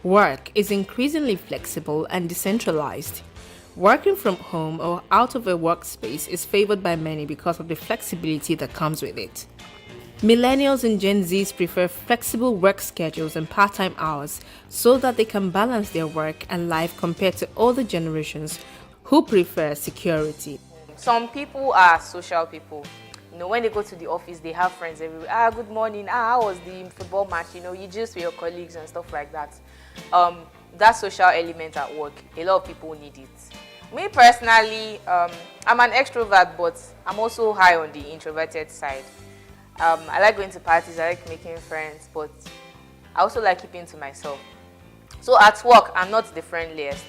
Work is increasingly flexible and decentralized. Working from home or out of a workspace is favored by many because of the flexibility that comes with it. Millennials and Gen Zs prefer flexible work schedules and part time hours so that they can balance their work and life compared to older generations who prefer security. Some people are social people. When they go to the office, they have friends everywhere. Good morning. How was the football match? You just with your colleagues and stuff like that. That social element at work, a lot of people need it. Me personally, I'm an extrovert, but I'm also high on the introverted side. I like going to parties, I like making friends, but I also like keeping to myself. So at work, I'm not the friendliest.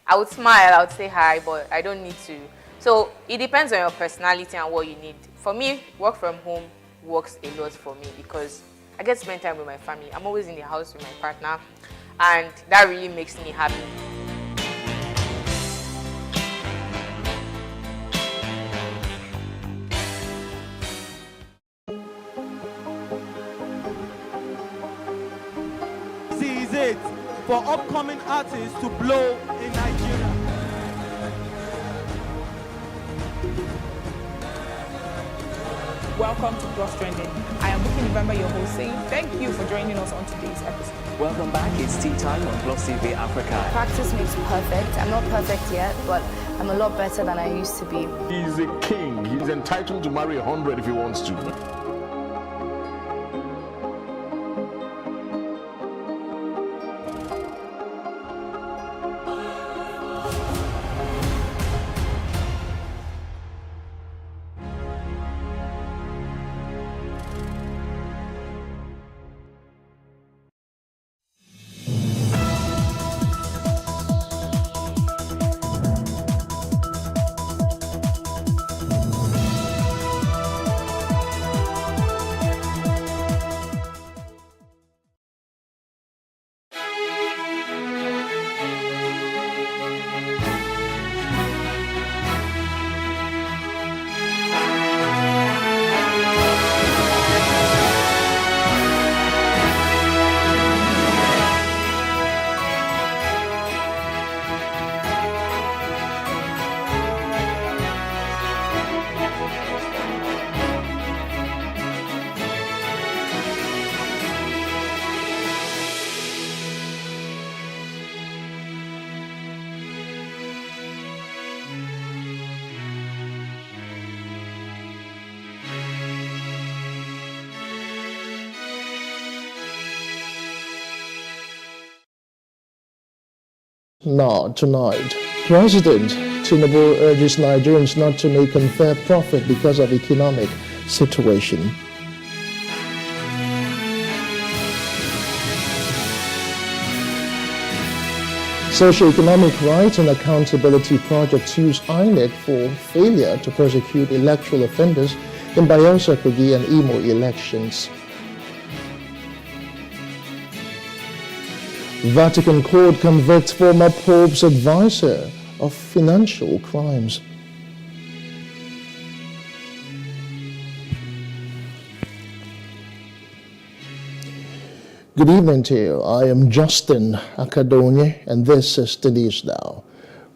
I would smile, I would say hi, but I don't need to. So it depends on your personality and what you need. For me, work from home works a lot for me because I get to spend time with my family. I'm always in the house with my partner, and that really makes me happy. This is it for upcoming artists to blow in Nigeria. Welcome to Plus Trending. I am Bookie November, your host, saying thank you for joining us on today's episode. Welcome back. It's tea time on Plus TV Africa. Practice makes perfect. I'm not perfect yet, but I'm a lot better than I used to be. He's a king. He's entitled to marry 100 if he wants to. Now, tonight, President Tinubu urges Nigerians not to make unfair profit because of economic situation. Socio-Economic Rights and Accountability Project use INEC for failure to prosecute electoral offenders in Bayelsa, Kogi and Imo elections. Vatican Court convicts former Pope's advisor of financial crimes. Good evening to you. I am Justin Akadonye, and this is the news now.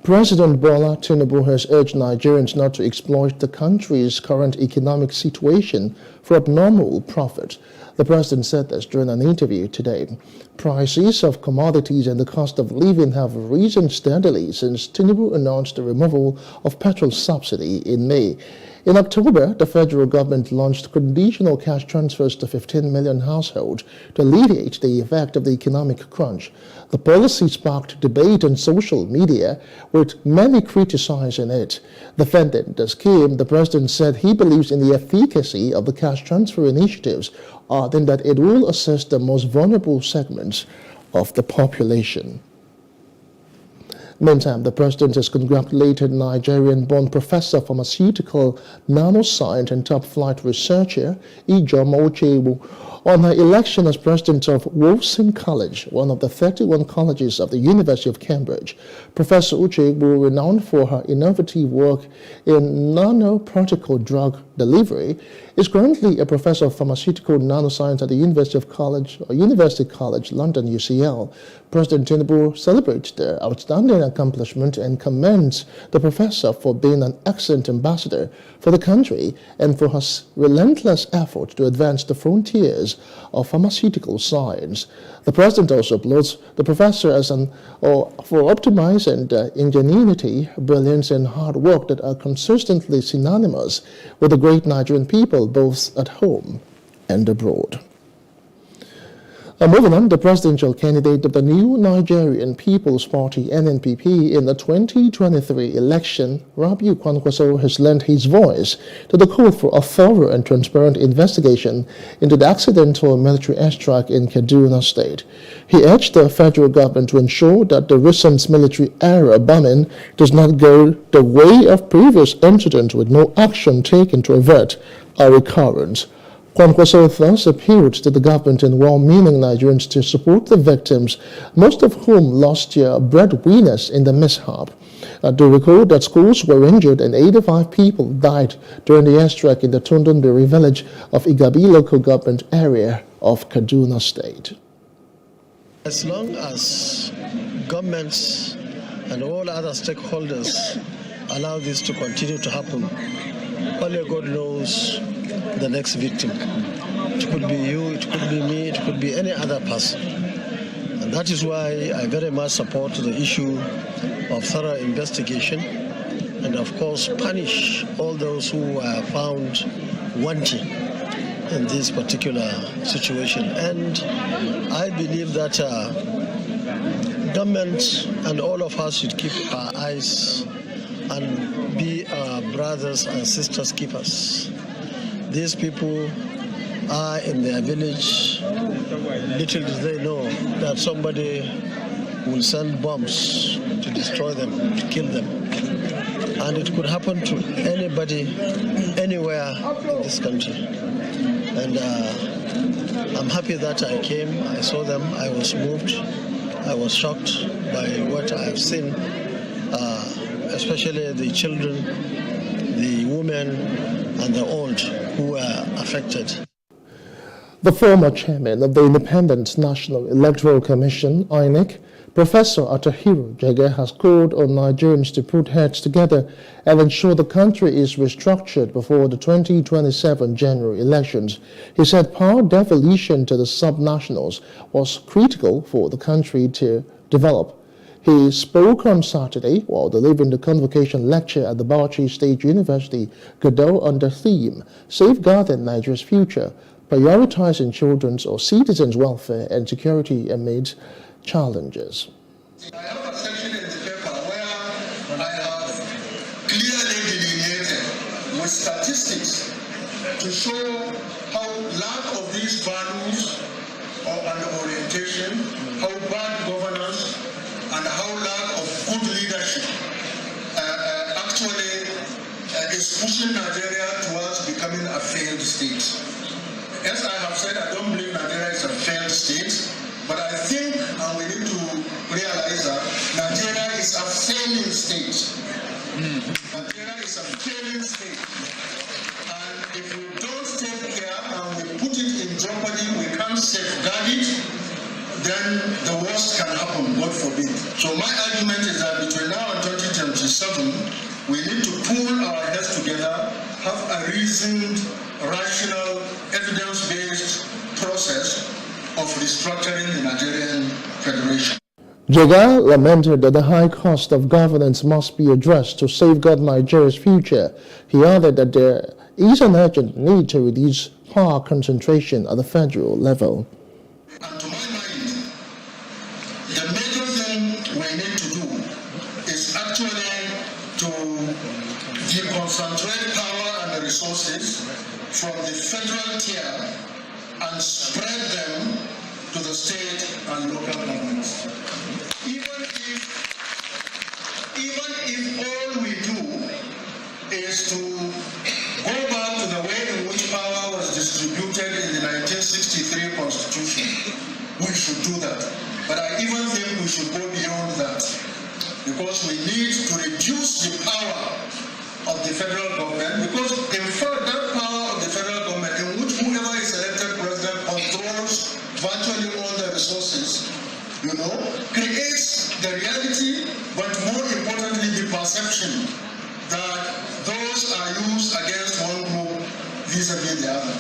President Bola Tinubu has urged Nigerians not to exploit the country's current economic situation for abnormal profit. The president said this during an interview today. Prices of commodities and the cost of living have risen steadily since Tinubu announced the removal of petrol subsidy in May. In October, the federal government launched conditional cash transfers to 15 million households to alleviate the effect of the economic crunch. The policy sparked debate on social media, with many criticizing it. Defending the scheme, the president said he believes in the efficacy of the cash transfer initiatives, adding that it will assist the most vulnerable segments of the population. Meantime, the president has congratulated Nigerian-born professor of pharmaceutical nanoscience and top-flight researcher Ijoma Ochebu On her election as president of Wolfson College, one of the 31 colleges of the University of Cambridge, Professor Uche Igbo, renowned for her innovative work in nanoparticle drug delivery, is currently a professor of pharmaceutical nanoscience at the University College London, UCL. President Tinubu celebrates the outstanding accomplishment and commends the professor for being an excellent ambassador for the country and for her relentless effort to advance the frontiers of pharmaceutical science. The president also applauds the professor for optimizing the ingenuity, brilliance, and hard work that are consistently synonymous with the great Nigerian people, both at home and abroad. Moving on, the presidential candidate of the new Nigerian People's Party, NNPP, in the 2023 election, Rabiu Kwankwaso, has lent his voice to the call for a thorough and transparent investigation into the accidental military airstrike in Kaduna State. He urged the federal government to ensure that the recent military-era bombing does not go the way of previous incidents with no action taken to avert a recurrence. Kwankwaso thus appealed to the government and well-meaning Nigerians to support the victims, most of whom lost their breadwinners in the mishap. To recall that schools were injured and 85 people died during the airstrike in the Tundunbiri village of Igabi local government area of Kaduna State. As long as governments and all other stakeholders allow this to continue to happen, only God knows the next victim. It could be you, it could be me, it could be any other person. And that is why I very much support the issue of thorough investigation and of course punish all those who are found wanting in this particular situation. And I believe that government and all of us should keep our eyes and be our brothers and sisters keepers. These people are in their village. Little do they know that somebody will send bombs to destroy them, to kill them. And it could happen to anybody, anywhere in this country. And I'm happy that I came, I saw them, I was moved, I was shocked by what I have seen, especially the children, the women, and the old who were affected. The former chairman of the Independent National Electoral Commission, INEC, Professor Atahiru Jega, has called on Nigerians to put heads together and ensure the country is restructured before the 2027 general elections. He said power devolution to the subnationals was critical for the country to develop. He spoke on Saturday while delivering the convocation lecture at the Bauchi State University, Gado, on the theme, Safeguarding Nigeria's Future, Prioritizing Children's or Citizens' Welfare and Security Amid Challenges. I have a section in the paper where I have clearly delineated with statistics to show how lack of these values and orientation, how bad governance, and how lack of good leadership actually is pushing Nigeria towards becoming a failed state. As I have said, I don't believe Nigeria is a failed state, but I think, and we need to realize that Nigeria is a failing state. Nigeria is a failing state. And if we don't take care and we put it in jeopardy, we can't safeguard it, then the worst can happen, God forbid. So my argument is that between now and 2027, we need to pull our heads together, have a reasoned, rational, evidence-based process of restructuring the Nigerian Federation. Jega lamented that the high cost of governance must be addressed to safeguard Nigeria's future. He added that there is an urgent need to reduce power concentration at the federal level. And to my mind, the major thing we need to do is actually to deconcentrate power and the resources from the federal tier and spread them to the state and local governments. Even if all we do is to go back to the way in which power was distributed in the 1963 But I even think we should go beyond that, because we need to reduce the power of the federal government, because in fact that power of the federal government, in which whoever is elected president controls virtually all the resources, creates the reality, but more importantly the perception that those are used against one group vis-a-vis the other.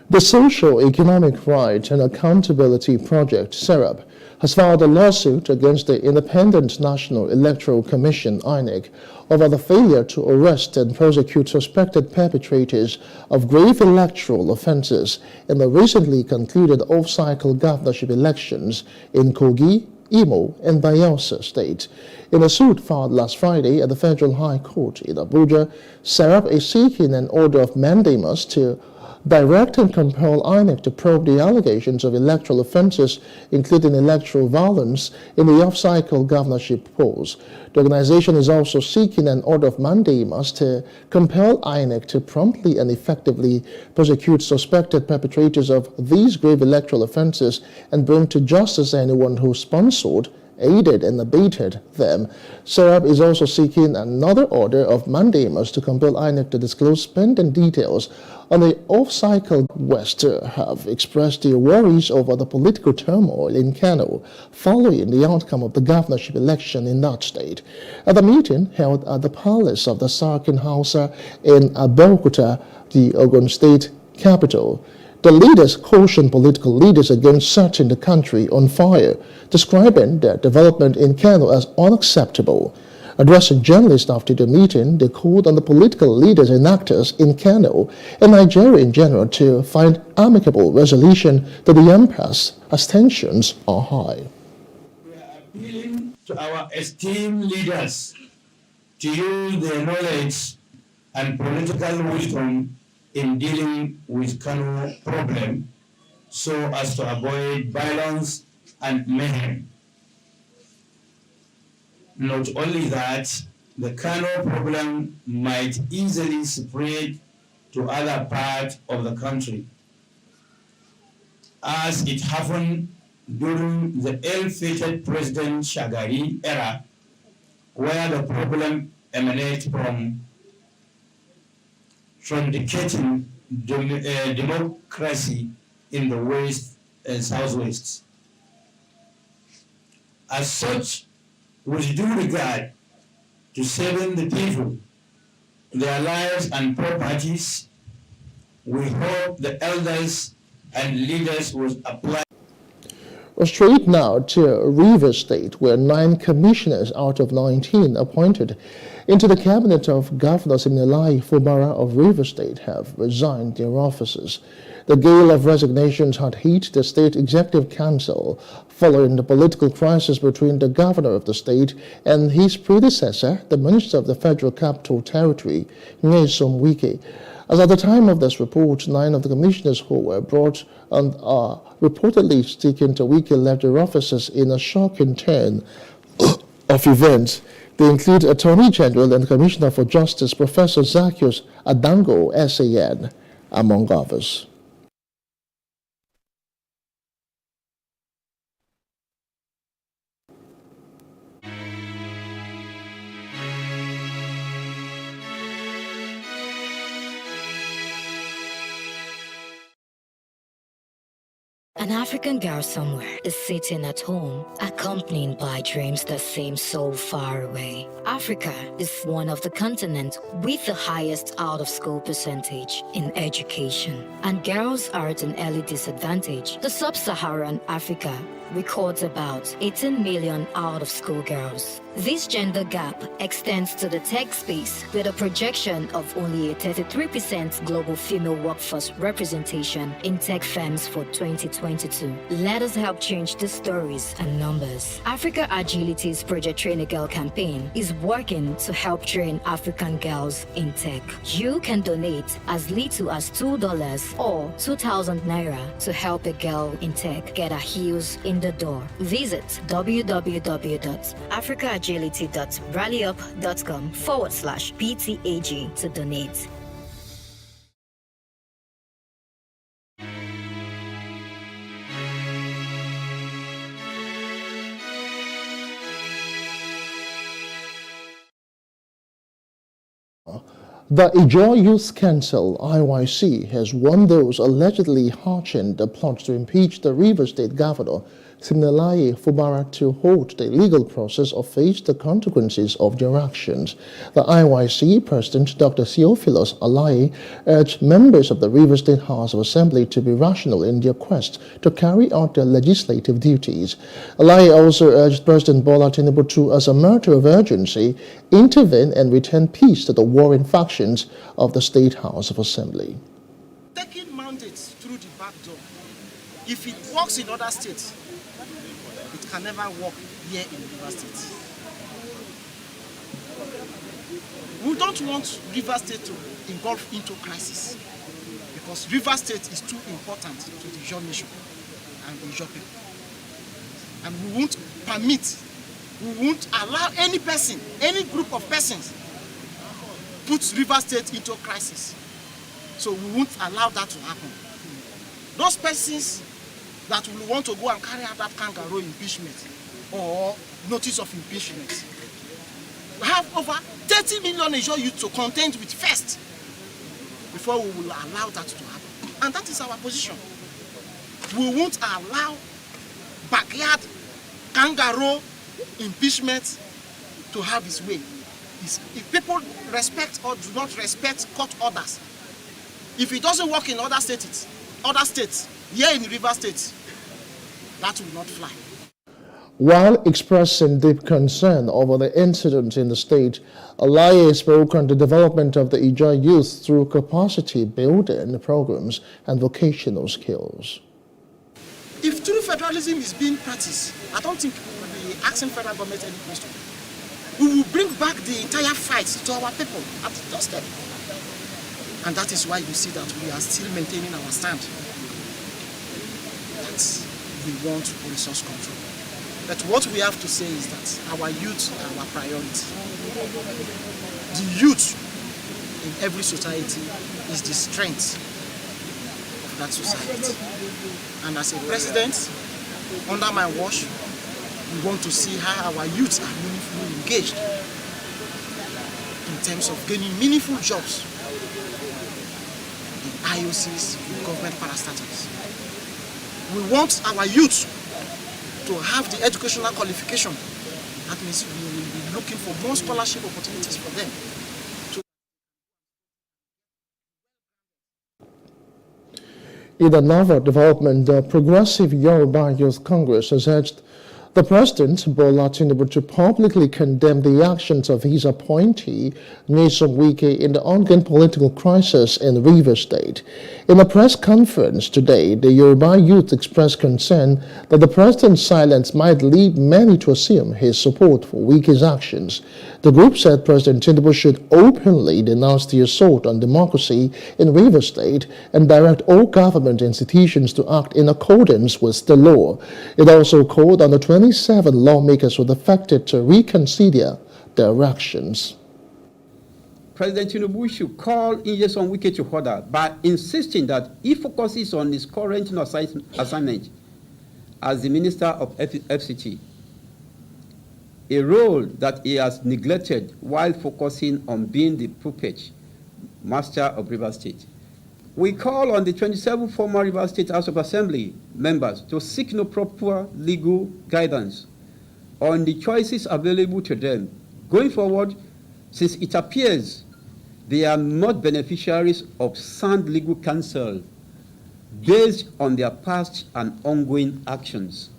The Social Economic Rights and Accountability Project, SERAP, has filed a lawsuit against the Independent National Electoral Commission, INEC, over the failure to arrest and prosecute suspected perpetrators of grave electoral offences in the recently concluded off-cycle governorship elections in Kogi, Imo, and Bayelsa State. In a suit filed last Friday at the Federal High Court in Abuja, SERAP is seeking an order of mandamus to direct and compel INEC to probe the allegations of electoral offences, including electoral violence, in the off-cycle governorship polls. The organization is also seeking an order of mandamus to compel INEC to promptly and effectively prosecute suspected perpetrators of these grave electoral offences and bring to justice anyone who sponsored, aided and abetted them. SERAP is also seeking another order of mandamus to compel INEC to disclose spending details on the off-cycle. West have expressed their worries over the political turmoil in Kano following the outcome of the governorship election in that state. At the meeting held at the Palace of the Sarkin Hausa in Abeokuta, the Ogun State capital, the leaders cautioned political leaders against setting the country on fire, describing their development in Kano as unacceptable. Addressing journalists after the meeting, they called on the political leaders and actors in Kano and Nigeria in general to find amicable resolution to the impasse as tensions are high. We are appealing to our esteemed leaders to use their knowledge and political wisdom in dealing with Kano problem so as to avoid violence and mayhem. Not only that, the Kano problem might easily spread to other parts of the country, as it happened during the ill-fated President Shagari era, where the problem emanates from vindicating democracy in the West and Southwest. As such, with due regard to saving the people, their lives and properties, we hope the elders and leaders will apply. Straight now to Rivers State, where 9 commissioners out of 19 appointed into the cabinet of Governor Siminalayi Fubara of Rivers State have resigned their offices. The gale of resignations had hit the State Executive Council following the political crisis between the governor of the state and his predecessor, the Minister of the Federal Capital Territory, Nyesom Wike. As at the time of this report, 9 of the commissioners who were brought and are reportedly sticking to Wike left their offices in a shocking turn of events. They include Attorney General and Commissioner for Justice Professor Zaccheaus Adango, SAN, among others. An African girl somewhere is sitting at home, accompanied by dreams that seem so far away. Africa is one of the continents with the highest out-of-school percentage in education, and girls are at an early disadvantage. The sub-Saharan Africa records about 18 million out-of-school girls. This gender gap extends to the tech space with a projection of only a 33% global female workforce representation in tech firms for 2022. Let us help change the stories and numbers. Africa Agility's Project Train a Girl campaign is working to help train African girls in tech. You can donate as little as $2 or 2,000 Naira to help a girl in tech get her heels in the door. Visit www.africaagility.rallyup.com/PTAG to donate. The Ijaw Youth Council, IYC, has warned those allegedly hatching the plot to impeach the Rivers State Governor, Siminalayi Fubara, to halt the legal process or face the consequences of their actions. The IYC President, Dr. Theophilus Alayi, urged members of the Rivers State House of Assembly to be rational in their quest to carry out their legislative duties. Alayi also urged President Bola Tinubu to, as a matter of urgency, intervene and return peace to the warring factions of the State House of Assembly. Taking mandates through the back door, if it works in other states, it can never work here in Rivers State. We don't want Rivers State to engulf into crisis because Rivers State is too important to the Ijaw nation and the Ijaw people. And we won't permit, we won't allow any person, any group of persons put Rivers State into crisis. So we won't allow that to happen. Those persons that will want to go and carry out that kangaroo impeachment or notice of impeachment. We have over 30 million Ijaw youth to contend with first before we will allow that to happen. And that is our position. We won't allow backyard kangaroo impeachment to have its way. If people respect or do not respect court orders, if it doesn't work in other states, here in Rivers State, that will not fly. While expressing deep concern over the incident in the state, Alayi spoke on the development of the Ijaw youth through capacity building programs and vocational skills. If true federalism is being practiced, I don't think we will be asking federal government any question. We will bring back the entire fight to our people at the doorstep. And that is why you see that we are still maintaining our stand. That we want resource control. But what we have to say is that our youth are our priority. The youth in every society is the strength of that society. And as a president, under my watch, we want to see how our youth are meaningfully engaged in terms of gaining meaningful jobs in IOCs, in government parastatals. We want our youth to have the educational qualification. That means we will be looking for more scholarship opportunities for them. In another development, the Progressive Yoruba Youth Congress has urged the President, Bola Tinubu, to publicly condemn the actions of his appointee, Nyesom Wike, in the ongoing political crisis in Rivers State. In a press conference today, the Yoruba youth expressed concern that the President's silence might lead many to assume his support for Wike's actions. The group said President Tinubu should openly denounce the assault on democracy in Rivers State and direct all government institutions to act in accordance with the law. It also called on the 27 lawmakers who were affected to reconsider their actions. President Tinubu should call Nyesom Wike to order by insisting that he focuses on his current assignment as the Minister of FCT, a role that he has neglected while focusing on being the puppet master of Rivers State. We call on the 27 former Rivers State House of Assembly members to seek no proper legal guidance on the choices available to them going forward, since it appears they are not beneficiaries of sound legal counsel based on their past and ongoing actions.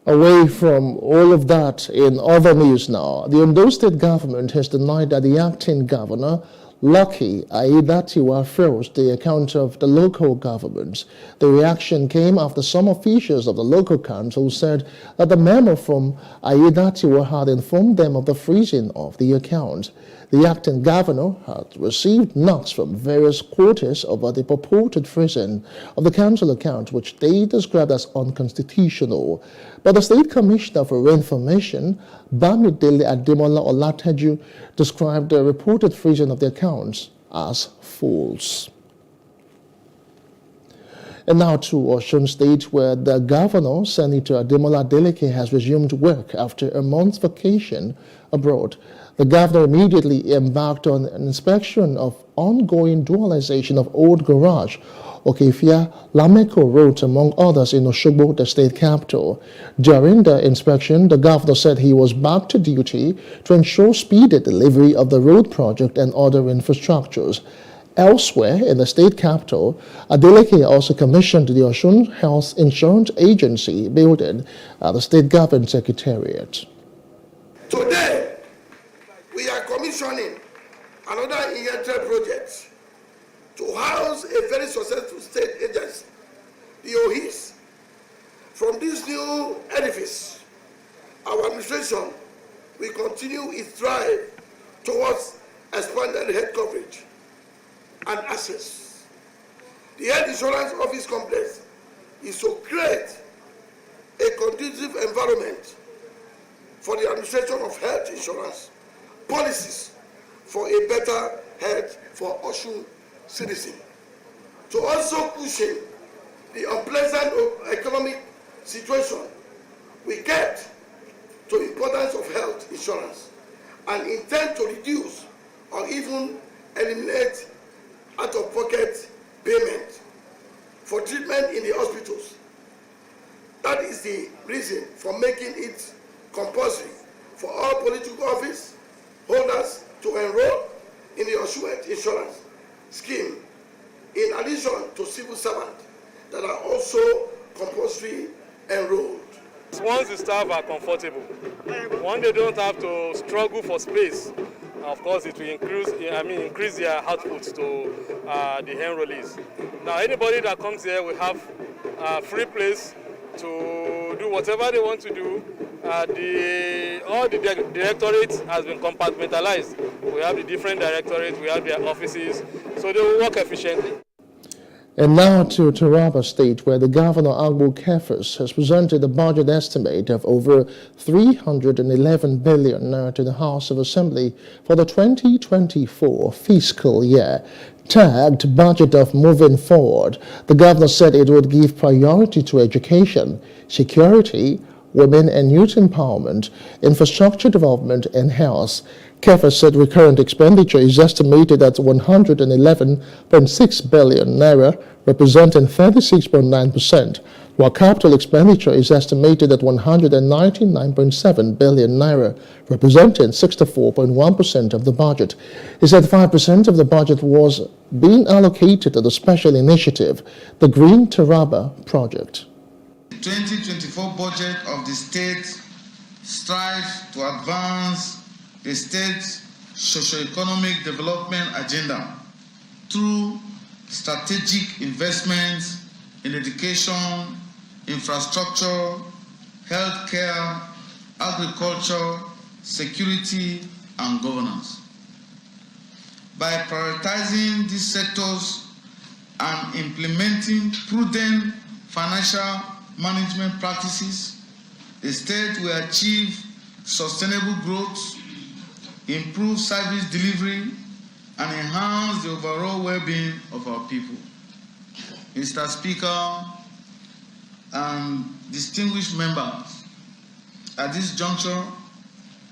Away from all of that, in other news now, the Ondo State government has denied that the acting governor, Lucky Aiyedatiwa, froze the account of the local government. The reaction came after some officials of the local council said that the memo from Aiyedatiwa had informed them of the freezing of the account. The acting governor had received knocks from various quarters over the purported freezing of the council account, which they described as unconstitutional. But the State Commissioner for Information, Bamidele Ademola Olateju, described the reported freezing of the accounts as false. And now to Osun State, where the governor, Senator Ademola Adeleke, has resumed work after a month's vacation abroad. The governor immediately embarked on an inspection of ongoing dualization of Old Garage, Okefia, Lameko Road, among others in Osogbo, the state capital. During the inspection, the governor said he was back to duty to ensure speedy delivery of the road project and other infrastructures. Elsewhere in the state capital, Adeleke also commissioned the Osun Health Insurance Agency building at the state government secretariat. Today, we are commissioning another inherited project to house a very successful state agency, the OHIS. From this new edifice, our administration will continue its drive towards expanded health coverage and access. The health insurance office complex is to create a conducive environment for the administration of health insurance policies for a better health for Osun citizens. To also cushion the unpleasant economic situation, we get to the importance of health insurance and intend to reduce or even eliminate out-of-pocket payment for treatment in the hospitals. That is the reason for making it compulsory for all political office holders to enroll in the Osun Health Insurance scheme, in addition to civil servants that are also compulsory enrolled. Once the staff are comfortable, one they don't have to struggle for space, of course it will increase their output to the enrollees. Now anybody that comes here will have a free place to do whatever they want to do. All the directorates has been compartmentalized. We have the different directorates, we have their offices, so they will work efficiently. And now to Taraba State, where the governor, Agbo Kefas, has presented a budget estimate of over 311 billion to the House of Assembly for the 2024 fiscal year. Tagged Budget of Moving Forward, the governor said it would give priority to education, security, women and youth empowerment, infrastructure development, and health. Kefas said recurrent expenditure is estimated at 111.6 billion naira, representing 36.9%, while capital expenditure is estimated at 199.7 billion naira, representing 64.1% of the budget. He said 5% of the budget was being allocated to the special initiative, the Green Taraba project. The 2024 budget of the state strives to advance the state's socio-economic development agenda through strategic investments in education, infrastructure, healthcare, agriculture, security, and governance. By prioritizing these sectors and implementing prudent financial management practices, the state will achieve sustainable growth, improve service delivery, and enhance the overall well-being of our people. Mr. Speaker and distinguished members, at this juncture,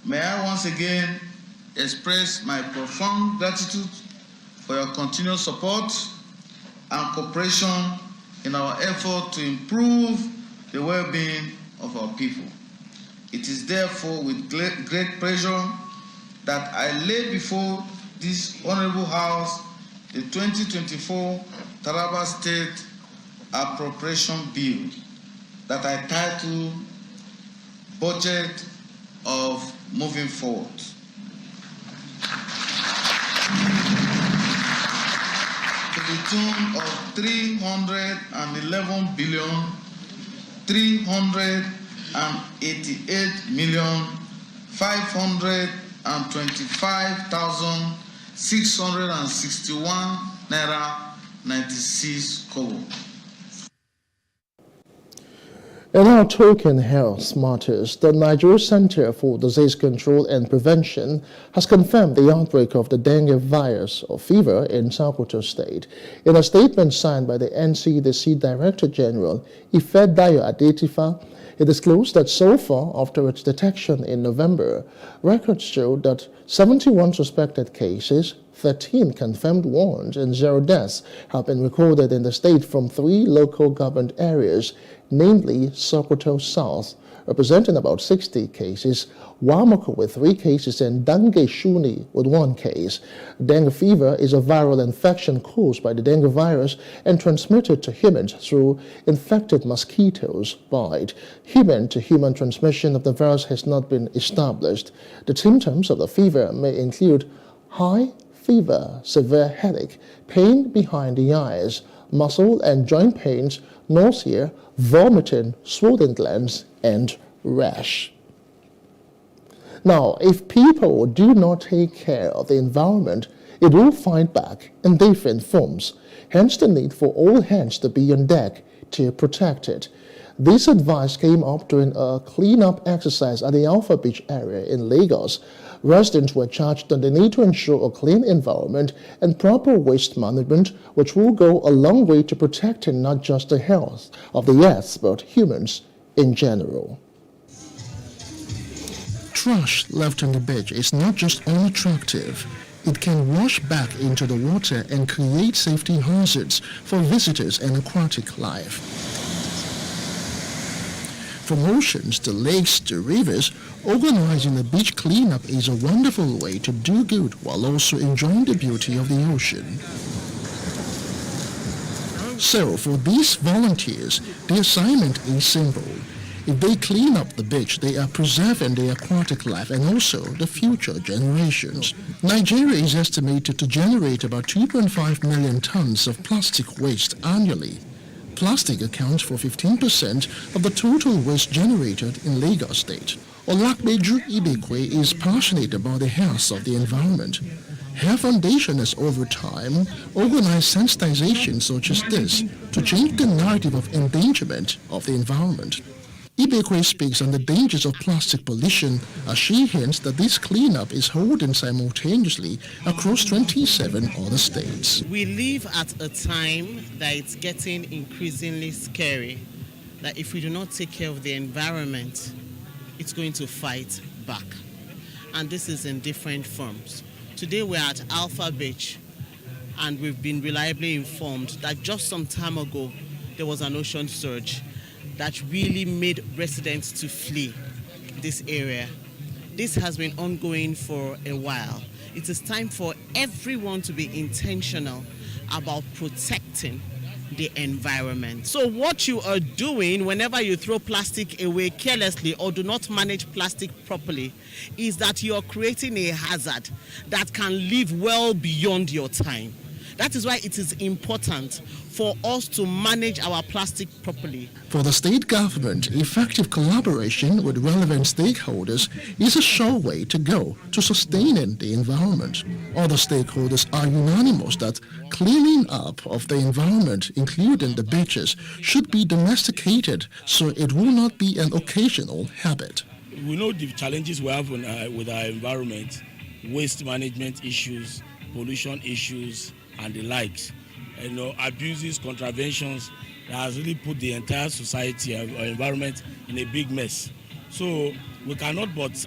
may I once again express my profound gratitude for your continued support and cooperation in our effort to improve the well-being of our people. It is therefore with great pleasure that I lay before this Honorable House the 2024 Taraba State Appropriation Bill that I title Budget of Moving Forward. To the tune of 311 billion 388 million 525,661 naira 96 kobo. In our talking health matters, the Nigeria Center for Disease Control and Prevention has confirmed the outbreak of the dengue virus or fever in Sokoto State. In a statement signed by the NCDC Director General, Ifedayo Adetifa, It disclosed that so far, after its detection in November, records showed that 71 suspected cases, 13 confirmed ones, and 0 deaths have been recorded in the state from 3 local government areas, namely Sokoto South, representing about 60 cases, Wamako with 3 cases, and Dange Shuni with 1 case. Dengue fever is a viral infection caused by the dengue virus and transmitted to humans through infected mosquitoes bite. Human-to-human transmission of the virus has not been established. The symptoms of the fever may include high fever, severe headache, pain behind the eyes, muscle and joint pains, nausea, vomiting, swollen glands, and rash. Now, if people do not take care of the environment, it will fight back in different forms, hence the need for all hands to be on deck to protect it. This advice came up during a clean-up exercise at the Alpha Beach area in Lagos. Residents were charged on the need to ensure a clean environment and proper waste management, which will go a long way to protecting not just the health of the earth, but humans in general. Trash left on the beach is not just unattractive. It can wash back into the water and create safety hazards for visitors and aquatic life. From oceans to lakes to rivers, organizing a beach cleanup is a wonderful way to do good while also enjoying the beauty of the ocean. So, for these volunteers, the assignment is simple. If they clean up the beach, they are preserving the aquatic life and also the future generations. Nigeria is estimated to generate about 2.5 million tons of plastic waste annually. Plastic accounts for 15% of the total waste generated in Lagos State. Olakbeju Ibekwe is passionate about the health of the environment. Her foundation has over time organized sensitizations such as this to change the narrative of endangerment of the environment. Ibekwe speaks on the dangers of plastic pollution as she hints that this cleanup is holding simultaneously across 27 other states. We live at a time that it's getting increasingly scary, that if we do not take care of the environment, it's going to fight back. And this is in different forms. Today we're at Alpha Beach, and we've been reliably informed that just some time ago there was an ocean surge that really made residents to flee this area. This has been ongoing for a while. It is time for everyone to be intentional about protecting the environment. So what you are doing whenever you throw plastic away carelessly or do not manage plastic properly is that you are creating a hazard that can live well beyond your time. That is why it is important for us to manage our plastic properly. For the state government, effective collaboration with relevant stakeholders is a sure way to go to sustaining the environment. Other stakeholders are unanimous that cleaning up of the environment, including the beaches, should be domesticated so it will not be an occasional habit. We know the challenges we have with our environment, waste management issues, pollution issues, and the likes. Abuses, contraventions that has really put the entire society or environment in a big mess. So we cannot but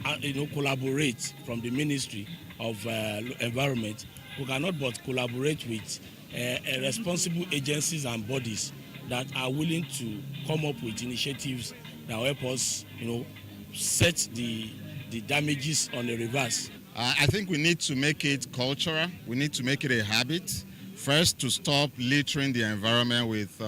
collaborate from the Ministry of Environment. We cannot but collaborate with responsible agencies and bodies that are willing to come up with initiatives that help us, set the damages on the reverse. I think we need to make it cultural. We need to make it a habit. First, to stop littering the environment with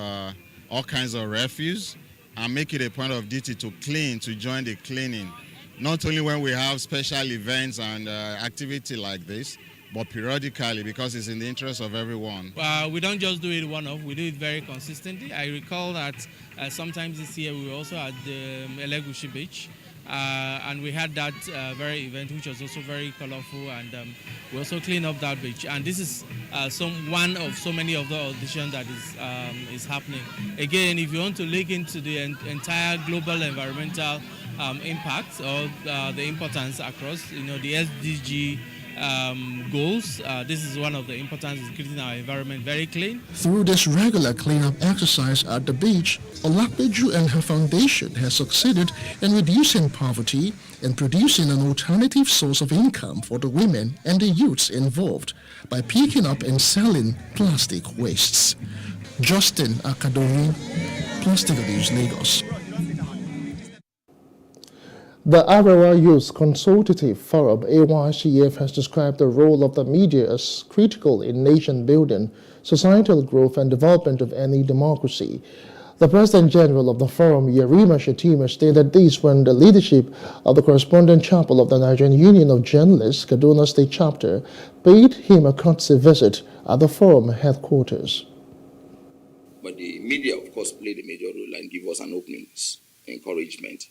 all kinds of refuse, and make it a point of duty to clean, to join the cleaning. Not only when we have special events and activity like this, but periodically, because it's in the interest of everyone. We don't just do it one-off, we do it very consistently. I recall that sometimes this year we were also at the Elegushi Beach. And we had that very event, which was also very colorful, and we also cleaned up that beach. And this is one of so many of the auditions that is happening. Again, if you want to look into the entire global environmental impact or the importance across, the SDG goals. This is one of the importance is keeping our environment very clean. Through this regular cleanup exercise at the beach, Olakpeju and her foundation has succeeded in reducing poverty and producing an alternative source of income for the women and the youths involved by picking up and selling plastic wastes. Justin Akadoni, Plastic News, Lagos. The Arewa Youth Consultative Forum, AYCF, has described the role of the media as critical in nation building, societal growth and development of any democracy. The President General of the forum, Yerima Shetima, stated this when the leadership of the correspondent chapel of the Nigerian Union of Journalists, Kaduna State Chapter, paid him a courtesy visit at the forum headquarters. But the media, of course, played a major role and give us an opening, encouragement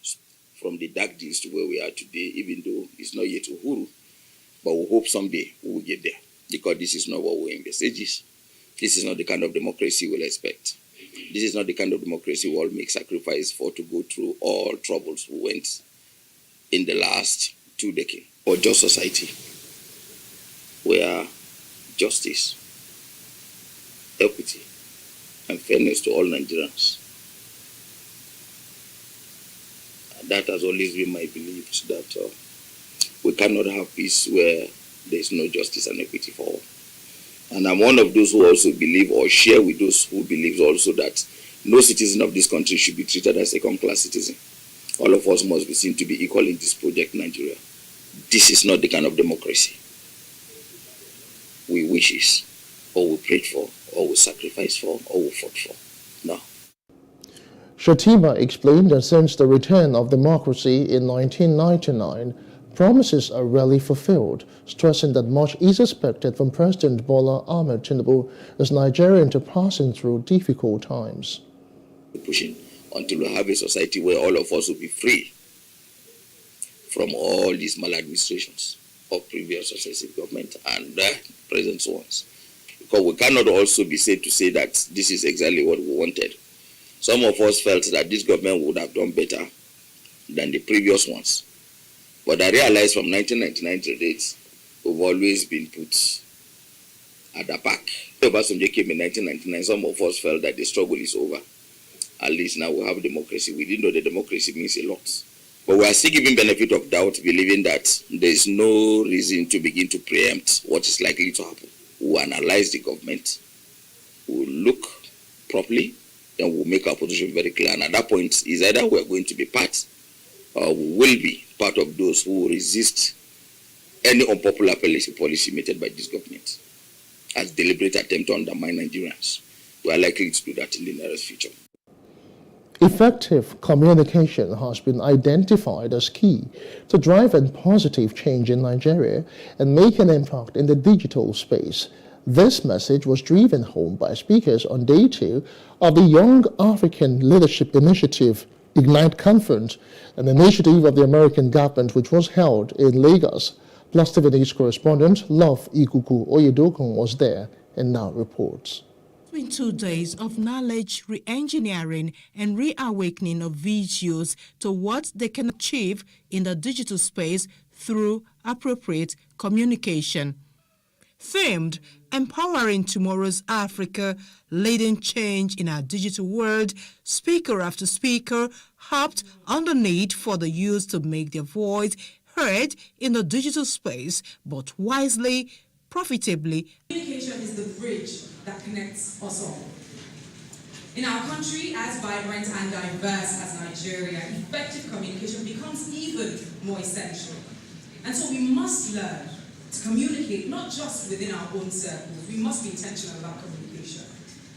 from the dark days to where we are today, even though it's not yet Uhuru. But we hope someday we will get there, because this is not what we envisage. This is not the kind of democracy we'll expect. This is not the kind of democracy we'll make sacrifice for to go through all troubles we went in the last 2 decades. For just society, where justice, equity, and fairness to all Nigerians. That has always been my belief, that we cannot have peace where there is no justice and equity for all. And I'm one of those who also believe, or share with those who believe also, that no citizen of this country should be treated as a second-class citizen. All of us must be seen to be equal in this project, Nigeria. This is not the kind of democracy we wishes, or we prayed for, or we sacrificed for, or we fought for. No. Shetima explained that since the return of democracy in 1999, promises are rarely fulfilled, stressing that much is expected from President Bola Ahmed Tinubu as Nigerians are passing through difficult times. Pushing until we have a society where all of us will be free from all these maladministrations of previous successive government and present ones. Because we cannot also be said to say that this is exactly what we wanted. Some of us felt that this government would have done better than the previous ones. But I realized from 1999 to date, we've always been put at the back. Obasanjo came in 1999, some of us felt that the struggle is over. At least now we have democracy. We didn't know that democracy means a lot. But we are still giving benefit of doubt, believing that there is no reason to begin to preempt what is likely to happen. We'll analyze the government, we'll look properly, then we'll make our position very clear. And at that point, is either we're going to be part, or we will be part of those who resist any unpopular policy made by this government as deliberate attempt to undermine Nigerians. We are likely to do that in the nearest future. Effective communication has been identified as key to drive a positive change in Nigeria and make an impact in the digital space. This message was driven home by speakers on day 2 of the Young African Leadership Initiative Ignite Conference, an initiative of the American government which was held in Lagos. Plus TV News correspondent Love Ikuku Oyedokun was there and now reports. It's been 2 days of knowledge re-engineering and reawakening of VGOs to what they can achieve in the digital space through appropriate communication. Themed Empowering Tomorrow's Africa, Leading Change in Our Digital World, speaker after speaker harped on the need for the youth to make their voice heard in the digital space, but wisely, profitably. Communication is the bridge that connects us all. In our country, as vibrant and diverse as Nigeria, effective communication becomes even more essential. And so we must learn to communicate not just within our own circles. We must be intentional about communication.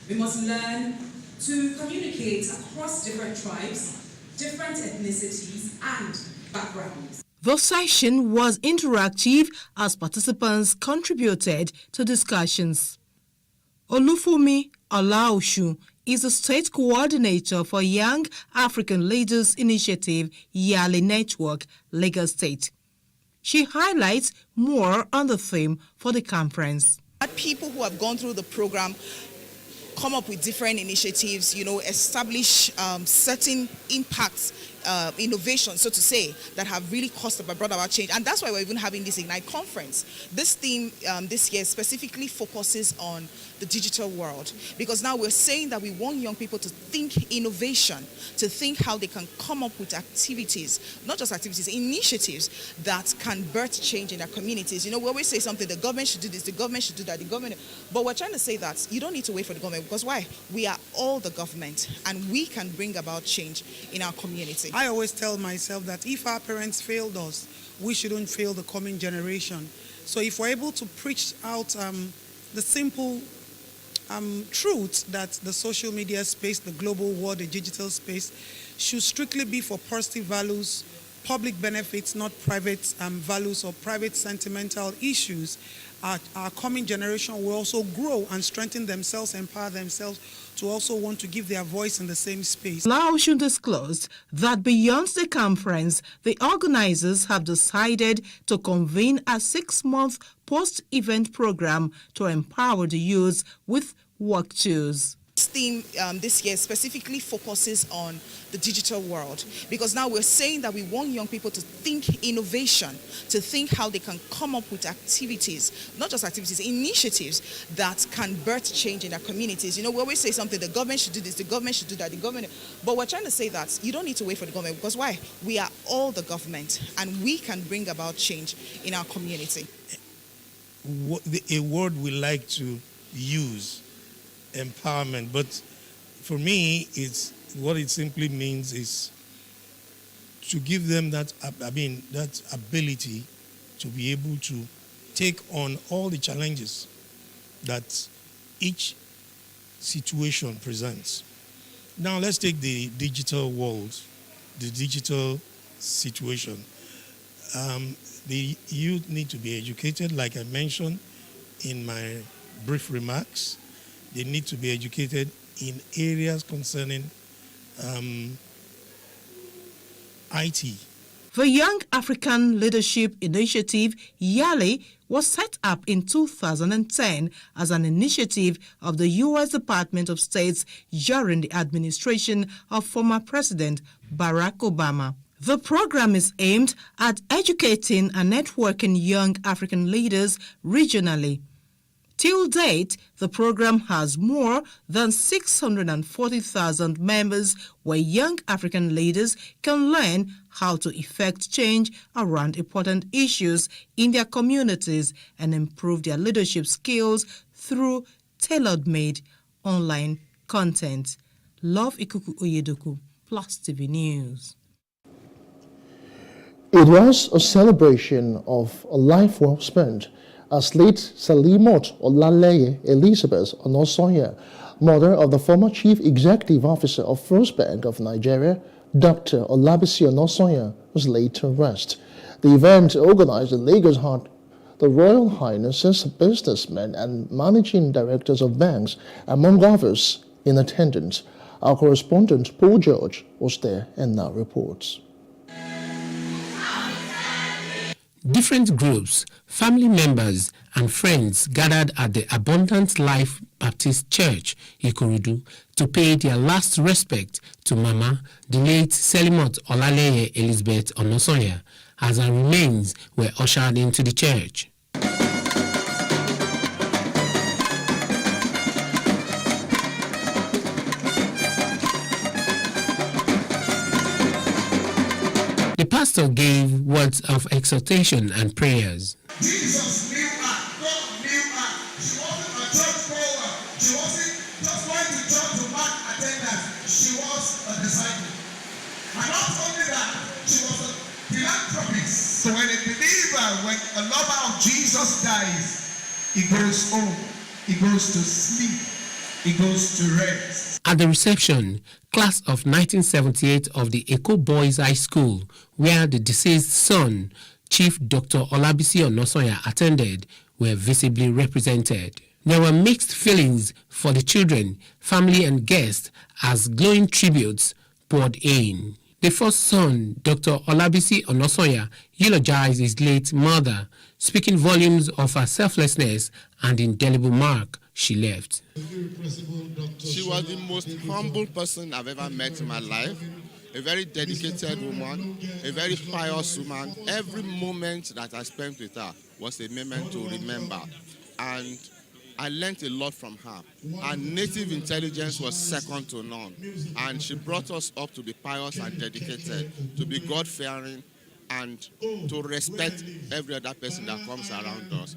We must learn to communicate across different tribes, different ethnicities, and backgrounds. The session was interactive as participants contributed to discussions. Olufumi Olaoshu is the state coordinator for Young African Leaders Initiative Yali Network, Lagos State. She highlights more on the theme for the conference. People who have gone through the program come up with different initiatives, establish certain impacts innovations, so to say, that have really brought about change. And that's why we're even having this Ignite conference. This theme this year specifically focuses on the digital world, because now we're saying that we want young people to think innovation, to think how they can come up with activities, not just activities, initiatives that can birth change in their communities. You know, we always say something, the government should do this, the government should do that, the government, but we're trying to say that you don't need to wait for the government, because why? We are all the government, and we can bring about change in our community. I always tell myself that if our parents failed us, we shouldn't fail the coming generation. So if we're able to preach out the simple truth that the social media space, the global world, the digital space, should strictly be for positive values, public benefits, not private values or private sentimental issues, our coming generation will also grow and strengthen themselves, empower themselves to also want to give their voice in the same space. Laoshun disclosed that beyond the conference, the organizers have decided to convene a 6-month post-event program to empower the youth with work tools. This theme this year specifically focuses on the digital world, because now we're saying that we want young people to think innovation, to think how they can come up with activities, not just activities, initiatives that can birth change in their communities. You know, we always say something, the government should do this, the government should do that, the government, but we're trying to say that you don't need to wait for the government, because why? We are all the government, and we can bring about change in our community. A word we like to use, empowerment, but for me, what it simply means is to give them that ability to be able to take on all the challenges that each situation presents. Now let's take the digital world, the digital situation. The youth need to be educated, like I mentioned in my brief remarks. They need to be educated in areas concerning IT. The Young African Leadership Initiative, YALI, was set up in 2010 as an initiative of the U.S. Department of State during the administration of former President Barack Obama. The program is aimed at educating and networking young African leaders regionally. Till date, the program has more than 640,000 members where young African leaders can learn how to effect change around important issues in their communities and improve their leadership skills through tailor-made online content. Love Ikuku Oyedoku, Plus TV News. It was a celebration of a life well spent as late Salimot Olaleye Elizabeth Onosonya, mother of the former Chief Executive Officer of First Bank of Nigeria, Dr. Olabisi Onosonya, was laid to rest. The event, organized in Lagos, had the Royal Highnesses, businessmen, and managing directors of banks, among others, in attendance. Our correspondent, Paul George, was there and now reports. Different groups, family members, and friends gathered at the Abundant Life Baptist Church, Ikorodu, to pay their last respect to Mama, the late Salimot Olaleye Elizabeth Onosonya, as her remains were ushered into the church. The pastor gave words of exhortation and prayers. Jesus knew her. God knew her. She wasn't a church goer. She wasn't just going to church to mark attendance. She was a disciple. And not only that, she was a philanthropist. So when a believer, when a lover of Jesus dies, he goes home. He goes to sleep. He goes to rest. At the reception, class of 1978 of the Eko Boys High School, where the deceased son, Chief Dr. Olabisi Onosonya, attended, were visibly represented. There were mixed feelings for the children, family, and guests as glowing tributes poured in. The first son, Dr. Olabisi Onosonya, eulogized his late mother, speaking volumes of her selflessness and indelible mark she left. She was the most humble person I've ever met in my life. a very dedicated woman, a very pious woman. Every moment that I spent with her was a moment to remember. And I learned a lot from her. Her native intelligence was second to none. And she brought us up to be pious and dedicated, to be God-fearing, and to respect every other person that comes around us.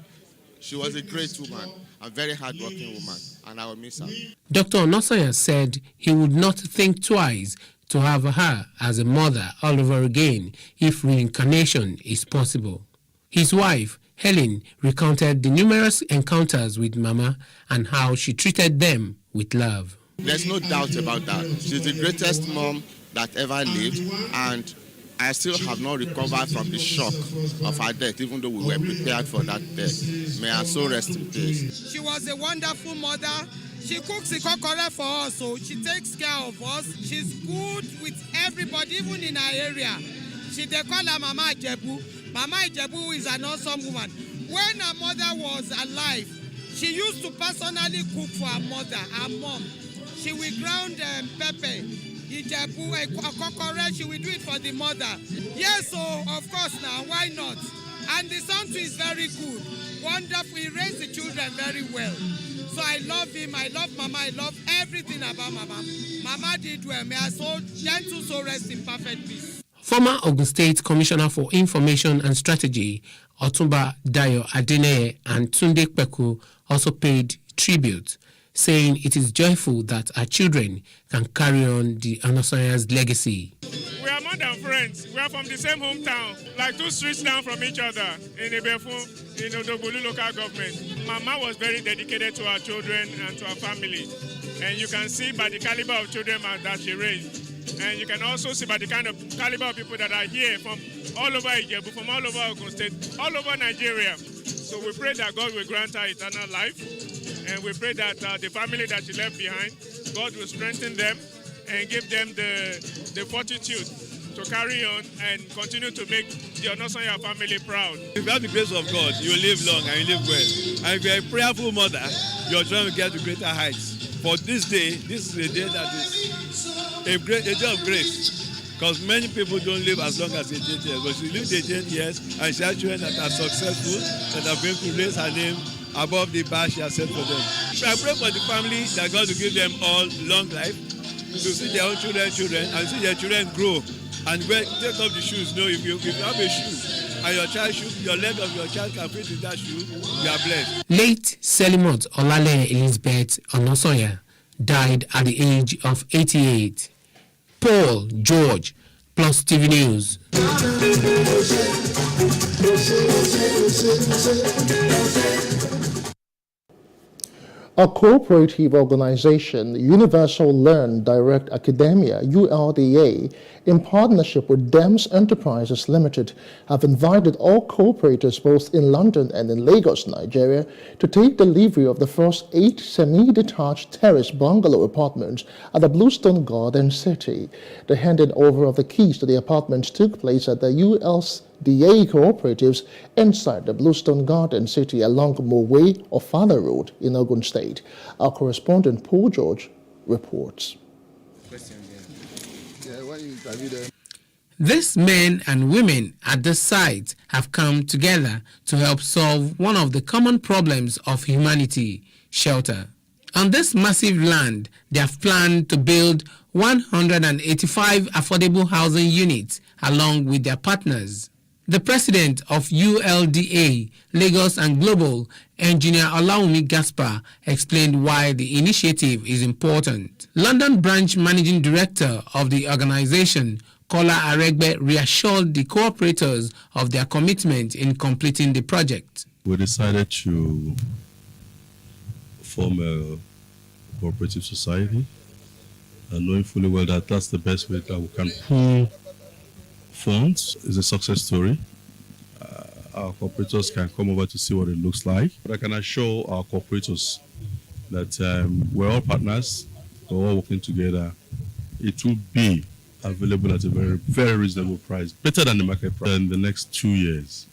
She was a great woman, a very hardworking woman, and I will miss her. Dr. Onosanya said he would not think twice to have her as a mother all over again if reincarnation is possible. His wife, Helen, recounted the numerous encounters with Mama and how she treated them with love. There's no doubt about that. She's the greatest mom that ever lived, and I still have not recovered from the shock of her death, even though we were prepared for that death. May her soul rest in peace. She was a wonderful mother. She cooks the kokore for us, so she takes care of us. She's good with everybody, even in our area. They call her Mama Ijebu. Mama Ijebu is an awesome woman. When her mother was alive, she used to personally cook for her mother, her mom. She will ground pepper, Ijebu, a kokore, she will do it for the mother. Yes, so of course now, why not? And the son too is very good. Wonderful, he raised the children very well. So I love him, I love Mama, I love everything about Mama. Mama did well. May her soul gentle soul rest in perfect peace. Former Ogun State Commissioner for Information and Strategy, Otumba Dayo Adeneye and Tunde Kpeku also paid tribute, saying it is joyful that our children can carry on the Onosanya's legacy. We are more than friends. We are from the same hometown, like 2 streets down from each other in Ibefu, in Odogbolu local government. Mama was very dedicated to our children and to our family. And you can see by the caliber of children that she raised. And you can also see by the kind of caliber of people that are here from all over Ijebu, from all over Ogun State, all over Nigeria. So we pray that God will grant her eternal life. And we pray that the family that she left behind, God will strengthen them and give them the fortitude to carry on and continue to make the Onosanya family proud. If you have the grace of God, you will live long and you live well. And if you're a prayerful mother, your children will get to greater heights. For this day, this is a day that is a day of grace. Because many people don't live as long as 88 years. But she lived 88 years and she has children that are successful, that are going to raise her name above the bar she has set for them. I pray for the family that God will give them all long life, to see their own children, and see their children grow. And when take off the shoes, if you have a shoe and your leg of your child can fit in that shoe, you are blessed. Late Selimot Olale Elizabeth Onosanya died at the age of 88. Paul George, Plus TV News. A cooperative organization, Universal Learn Direct Academia, ULDA, in partnership with DEMS Enterprises Limited, have invited all cooperators both in London and in Lagos, Nigeria, to take delivery of the first 8 semi-detached terrace bungalow apartments at the Bluestone Garden City. The handing over of the keys to the apartments took place at the ULDA cooperatives inside the Bluestone Garden City along Mowe Ofala Road in Ogun State. Our correspondent Paul George reports. These men and women at the site have come together to help solve one of the common problems of humanity, shelter. On this massive land, they have planned to build 185 affordable housing units along with their partners. The president of ULDA, Lagos and Global, Engineer Olawumi Gaspar, explained why the initiative is important. London branch managing director of the organization, Kola Aregbe, reassured the cooperators of their commitment in completing the project. We decided to form a cooperative society, and knowing fully well that that's the best way that we can pool funds. Is a success story. Our cooperators can come over to see what it looks like. But I can assure our cooperators that we're all partners, we're all working together. It will be available at a very, very reasonable price, better than the market price. In the next 2 years,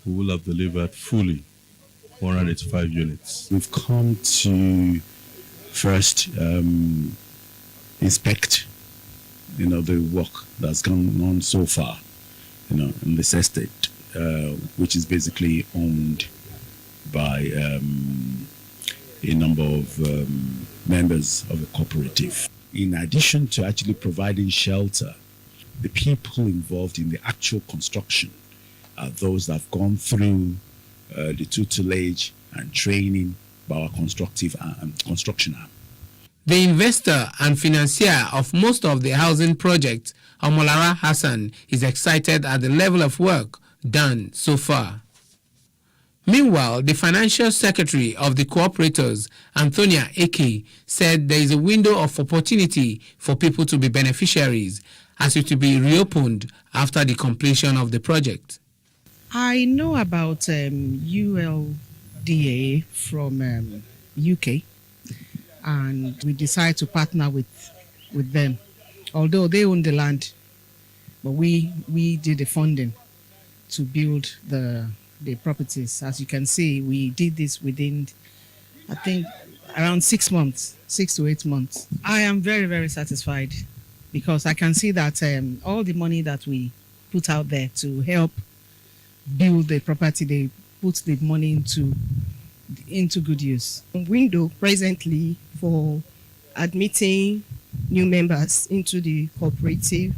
we will have delivered fully 185 units. We've come to first inspect the work that's gone on so far, in this estate, which is basically owned by a number of members of a cooperative. In addition to actually providing shelter, the people involved in the actual construction are those that have gone through the tutelage and training by our construction arm. The investor and financier of most of the housing projects, Omolara Hassan, is excited at the level of work done so far. Meanwhile, the financial secretary of the cooperators, Antonia Eke, said there is a window of opportunity for people to be beneficiaries as it will be reopened after the completion of the project. I know about ULDA from UK, and we decided to partner with them. Although they own the land, but we did the funding to build the properties. As you can see, we did this within, I think, around 6 months, 6 to 8 months. I am very, very satisfied because I can see that all the money that we put out there to help build the property, they put the money into good use. Window presently for admitting new members into the cooperative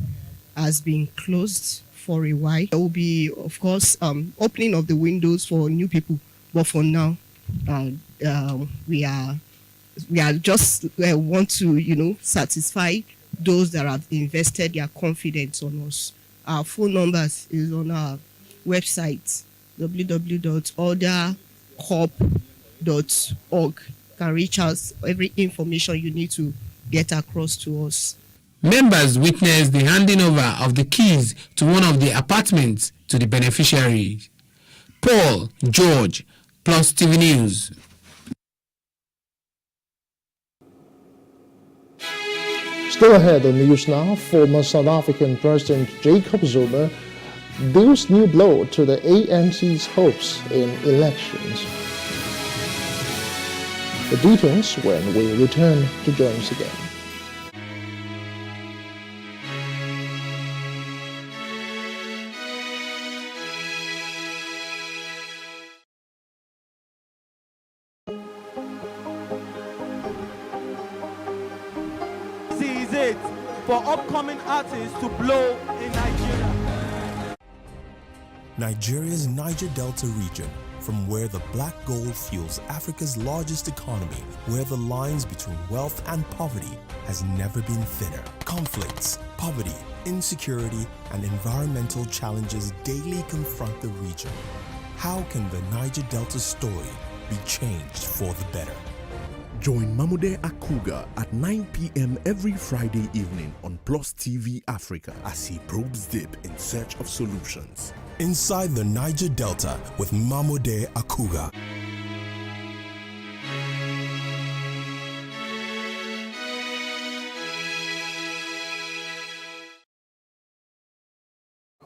has been closed for a while. There will be, of course, opening of the windows for new people, but for now, we are just want to satisfy those that have invested their confidence on us. Our phone numbers is on our website www.ordercorp.org. Can reach us every information you need to get across to us. Members witnessed the handing over of the keys to one of the apartments to the beneficiaries. Paul George, Plus TV News. Still ahead on news now, former South African President Jacob Zuma deals new blow to the ANC's hopes in elections. The details when we return to join us again. This is it for upcoming artists to blow in Nigeria. Nigeria's Niger Delta region, from where the black gold fuels Africa's largest economy, where the lines between wealth and poverty has never been thinner. Conflicts, poverty, insecurity, and environmental challenges daily confront the region. How can the Niger Delta story be changed for the better? Join Mamude Akuga at 9 p.m. every Friday evening on Plus TV Africa as he probes deep in search of solutions. Inside the Niger Delta with Mamude Akuga.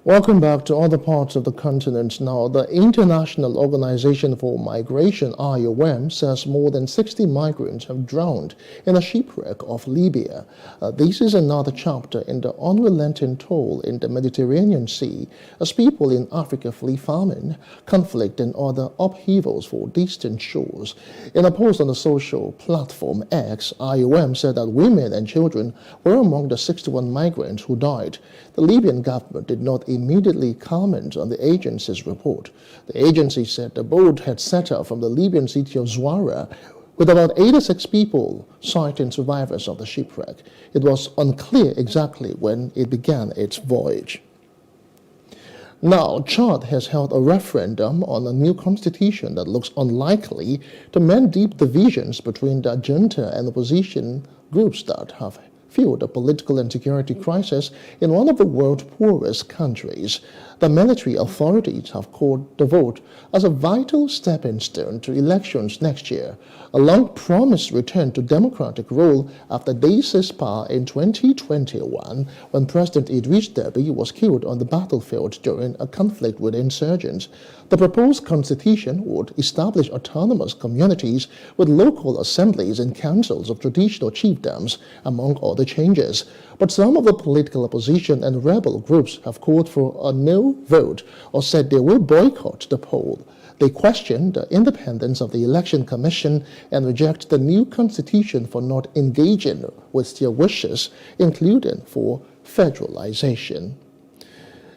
Welcome back to other parts of the continent. Now, the International Organization for Migration, IOM, says more than 60 migrants have drowned in a shipwreck off Libya. This is another chapter in the unrelenting toll in the Mediterranean Sea as people in Africa flee famine, conflict, and other upheavals for distant shores. In a post on the social platform X, IOM said that women and children were among the 61 migrants who died. The Libyan government did not immediately comment on the agency's report. The agency said the boat had set out from the Libyan city of Zuara with about 86 people citing survivors of the shipwreck. It was unclear exactly when it began its voyage. Now, Chad has held a referendum on a new constitution that looks unlikely to mend deep divisions between the junta and opposition groups that have fueled a political and security crisis in one of the world's poorest countries. The military authorities have called the vote as a vital stepping stone to elections next year, a long-promised return to democratic rule after they seized power in 2021 when President Idris Deby was killed on the battlefield during a conflict with insurgents. The proposed constitution would establish autonomous communities with local assemblies and councils of traditional chiefdoms, among other the changes, but some of the political opposition and rebel groups have called for a no vote or said they will boycott the poll. They question the independence of the Election Commission and reject the new constitution for not engaging with their wishes, including for federalization.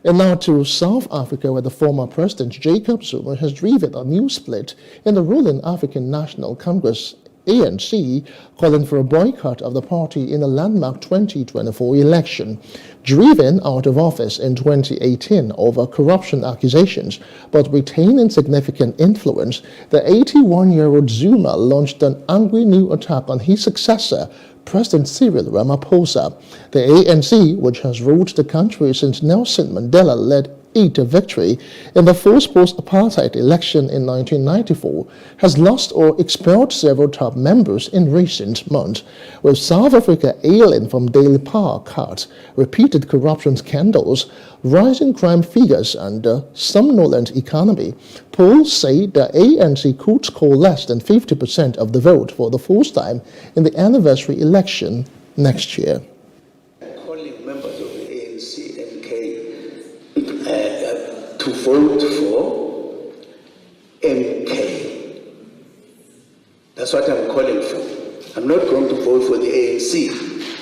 And now to South Africa, where the former President Jacob Zuma has driven a new split in the ruling African National Congress, ANC, calling for a boycott of the party in the landmark 2024 election. Driven out of office in 2018 over corruption accusations, but retaining significant influence, the 81-year-old Zuma launched an angry new attack on his successor, President Cyril Ramaphosa. The ANC, which has ruled the country since Nelson Mandela led it a victory in the first post-apartheid election in 1994, has lost or expelled several top members in recent months, with South Africa ailing from daily power cuts, repeated corruption scandals, rising crime figures, and a somnolent economy. Polls say the ANC could score less than 50% of the vote for the first time in the anniversary election next year. Calling members of the ANC to vote for MK. That's what I'm calling for. I'm not going to vote for the ANC.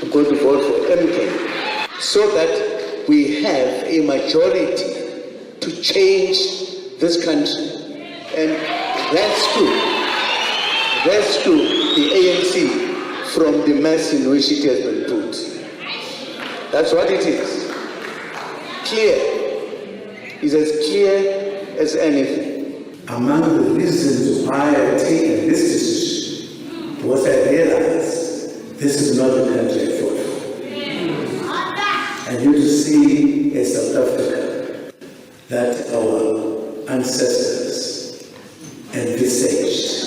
I'm going to vote for MK, so that we have a majority to change this country. And that's to the ANC from the mess in which it has been put. That's what it is. Clear. It's as clear as anything. Among the reasons why I've taken this decision was I realized this is not the country I fought for. And you to see a South Africa that our ancestors envisaged.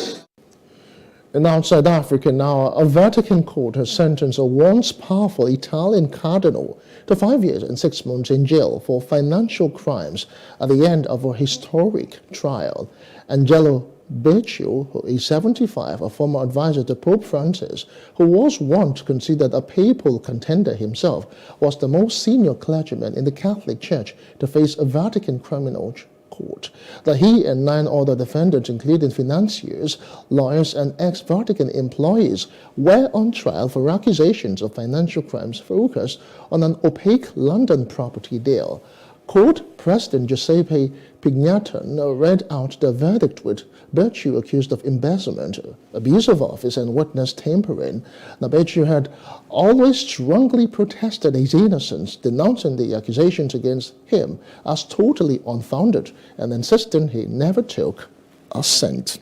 And outside Africa now, a Vatican court has sentenced a once powerful Italian cardinal to 5 years and 6 months in jail for financial crimes at the end of a historic trial. Angelo Becciu, who is 75, a former advisor to Pope Francis, who was once considered a papal contender himself, was the most senior clergyman in the Catholic Church to face a Vatican criminal court. That he and 9 other defendants, including financiers, lawyers, and ex-Vatican employees, were on trial for accusations of financial crimes focused on an opaque London property deal. Court President Giuseppe Pignatan read out the verdict, with Becciu accused of embezzlement, abuse of office, and witness tampering. Now, Becciu had always strongly protested his innocence, denouncing the accusations against him as totally unfounded and insisting he never took a cent.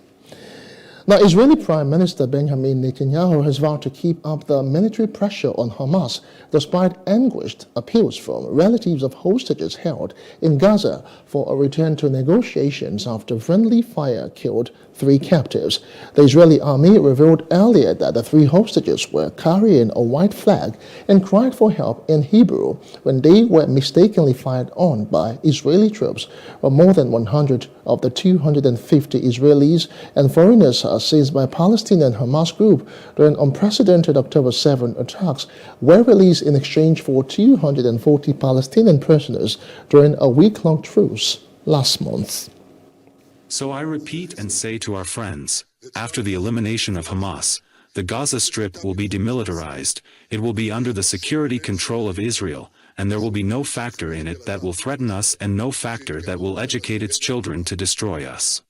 Now, Israeli Prime Minister Benjamin Netanyahu has vowed to keep up the military pressure on Hamas despite anguished appeals from relatives of hostages held in Gaza for a return to negotiations after friendly fire killed 3 captives. The Israeli army revealed earlier that the 3 hostages were carrying a white flag and cried for help in Hebrew when they were mistakenly fired on by Israeli troops. More than 100 of the 250 Israelis and foreigners seized by Palestinian Hamas group during unprecedented October 7 attacks were released in exchange for 240 Palestinian prisoners during a week-long truce last month. So I repeat and say to our friends, after the elimination of Hamas, the Gaza Strip will be demilitarized, it will be under the security control of Israel, and there will be no factor in it that will threaten us and no factor that will educate its children to destroy us.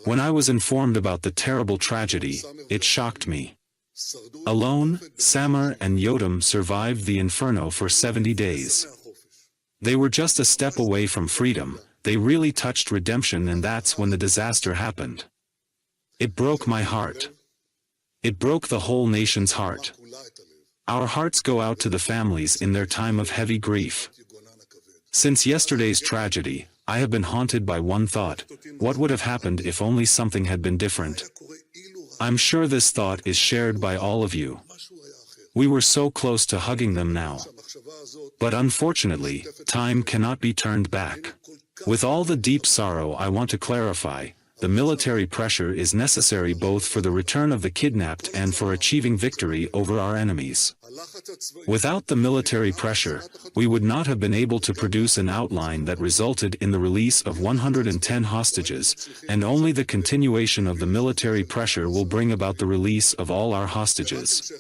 When I was informed about the terrible tragedy, it shocked me. Alone, Samar and Yotam survived the inferno for 70 days. They were just a step away from freedom. They really touched redemption, and that's when the disaster happened. It broke my heart. It broke the whole nation's heart. Our hearts go out to the families in their time of heavy grief. Since yesterday's tragedy, I have been haunted by one thought: what would have happened if only something had been different? I'm sure this thought is shared by all of you. We were so close to hugging them now. But unfortunately, time cannot be turned back. With all the deep sorrow, I want to clarify, the military pressure is necessary both for the return of the kidnapped and for achieving victory over our enemies. Without the military pressure, we would not have been able to produce an outline that resulted in the release of 110 hostages, and only the continuation of the military pressure will bring about the release of all our hostages.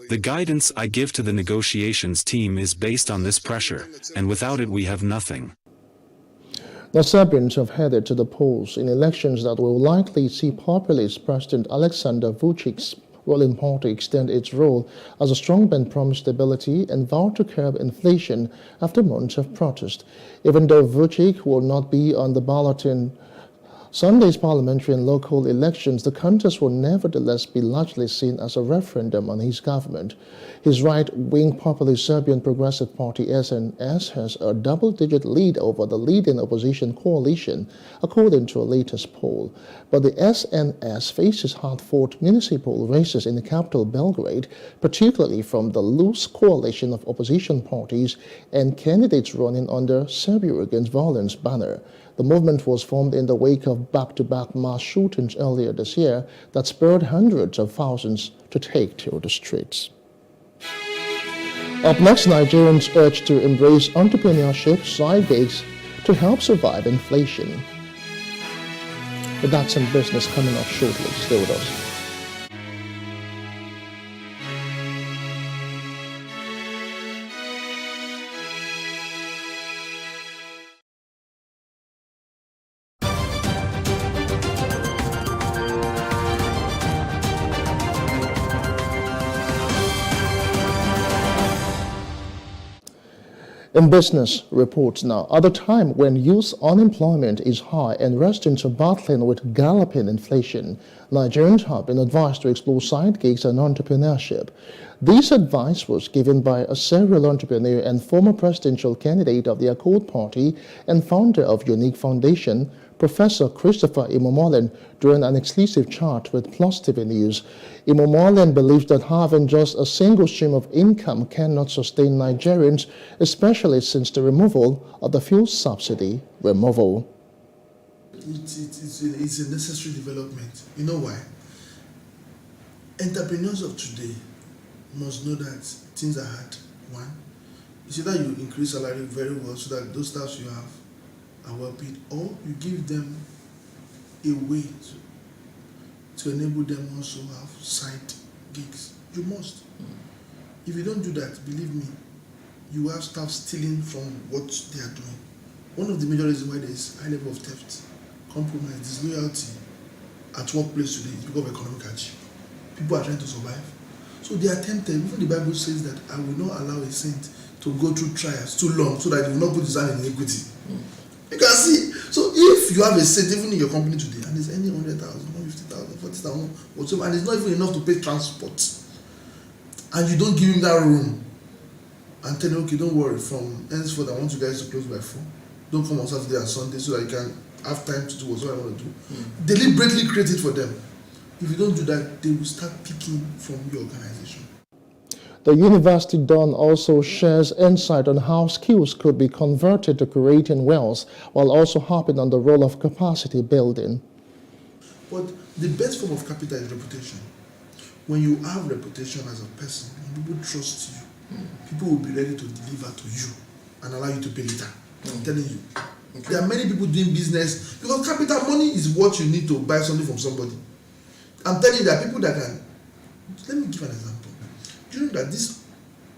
The guidance I give to the negotiations team is based on this pressure, and without it we have nothing. The Serbians have headed to the polls in elections that will likely see populist President Aleksandar Vucic's ruling party extend its role as a strongman promised stability and vowed to curb inflation after months of protest. Even though Vucic will not be on the ballot in Sunday's parliamentary and local elections, the contest will nevertheless be largely seen as a referendum on his government. His right-wing populist Serbian Progressive Party SNS has a double-digit lead over the leading opposition coalition, according to a latest poll. But the SNS faces hard-fought municipal races in the capital Belgrade, particularly from the loose coalition of opposition parties and candidates running under Serbia Against Violence banner. The movement was formed in the wake of back-to-back mass shootings earlier this year that spurred hundreds of thousands to take to the streets. Up next, Nigerians urged to embrace entrepreneurship, side gigs to help survive inflation. But that's some business coming up shortly. Stay with us. In business reports now, at a time when youth unemployment is high and residents are battling with galloping inflation, Nigerians have been advised to explore side gigs and entrepreneurship. This advice was given by a serial entrepreneur and former presidential candidate of the Accord Party and founder of Unique Foundation, Professor Christopher Imomalen, during an exclusive chat with Plus TV News. Imomalen believes that having just a single stream of income cannot sustain Nigerians, especially since the removal of the fuel subsidy removal. It's a necessary development. You know why? Entrepreneurs of today must know that things are hard. One, it's either you increase salary very well so that those staffs you have are well paid, or you give them a way to enable them also have side gigs. You must. If you don't do that, believe me, you have staff stealing from what they are doing. One of the major reasons why there is high level of theft, compromise, disloyalty at workplace today is because of economic hardship. People are trying to survive. So they are tempted. Even the Bible says that I will not allow a saint to go through trials too long so that he will not put his hand in iniquity. You can see. So if you have a saint even in your company today and there's any 100,000, 150,000, 40,000, whatever, and it's not even enough to pay transport, and you don't give him that room and tell him, okay, don't worry, from henceforth I want you guys to close by 4. Don't come on Saturday and Sunday so that you can have time to do whatever I want to do. Deliberately create it for them. If you don't do that, they will start picking from your organization. The University Dawn also shares insight on how skills could be converted to creating wealth, while also harping on the role of capacity building. But the best form of capital is reputation. When you have reputation as a person, when people trust you, people will be ready to deliver to you and allow you to pay later. I'm telling you. Okay. There are many people doing business because capital money is what you need to buy something from somebody. I'm telling you that people that can. Let me give an example. Do you know that this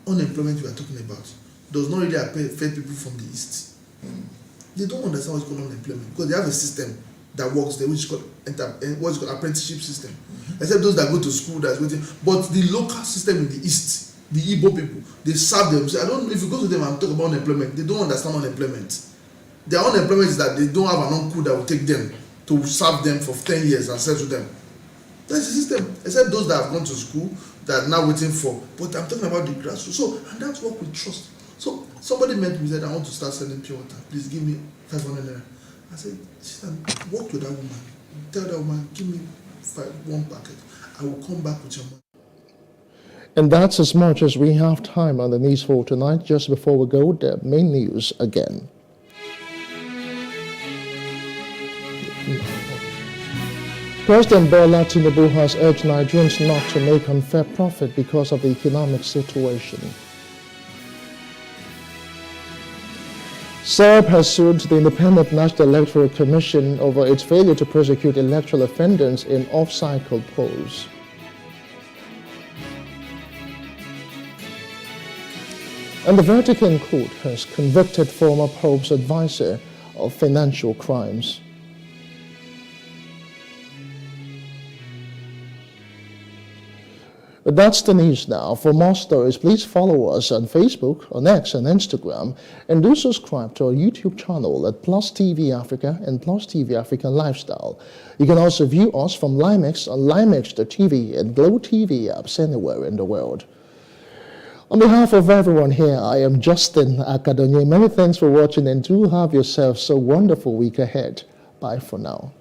unemployment we are talking about does not really affect people from the East? They don't understand what's called unemployment because they have a system that works there, which is called what's called apprenticeship system. Except those that go to school, that's waiting. But the local system in the East, the Igbo people, they serve them. So I don't know if you go to them and talk about unemployment, they don't understand unemployment. Their unemployment is that they don't have an uncle that will take them to serve them for 10 years and settle them. That's the system. Except those that have gone to school that are now waiting for. But I'm talking about the grassroots. So, and that's what we trust. So somebody met me and said, I want to start selling pure water. Please give me 500 naira. I said, walk to that woman. Tell that woman, give me one packet. I will come back with your money. And that's as much as we have time on the news for tonight. Just before we go, the main news again. President Bola Tinubu has urged Nigerians not to make unfair profit because of the economic situation. SERB has sued the Independent National Electoral Commission over its failure to prosecute electoral offenders in off-cycle polls. And the Vatican Court has convicted former Pope's advisor of financial crimes. But that's the news now. For more stories, please follow us on Facebook, on X and Instagram, and do subscribe to our YouTube channel at Plus TV Africa and Plus TV African Lifestyle. You can also view us from Limex on Limex.tv and Glow TV apps anywhere in the world. On behalf of everyone here, I am Justin Akadonye. Many thanks for watching, and do have yourselves a wonderful week ahead. Bye for now.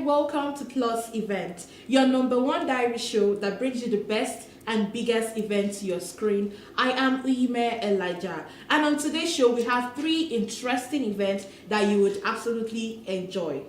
Welcome to Plus Event, your #1 diary show that brings you the best and biggest events to your screen. I am Uyime Elijah, and on today's show we have 3 interesting events that you would absolutely enjoy.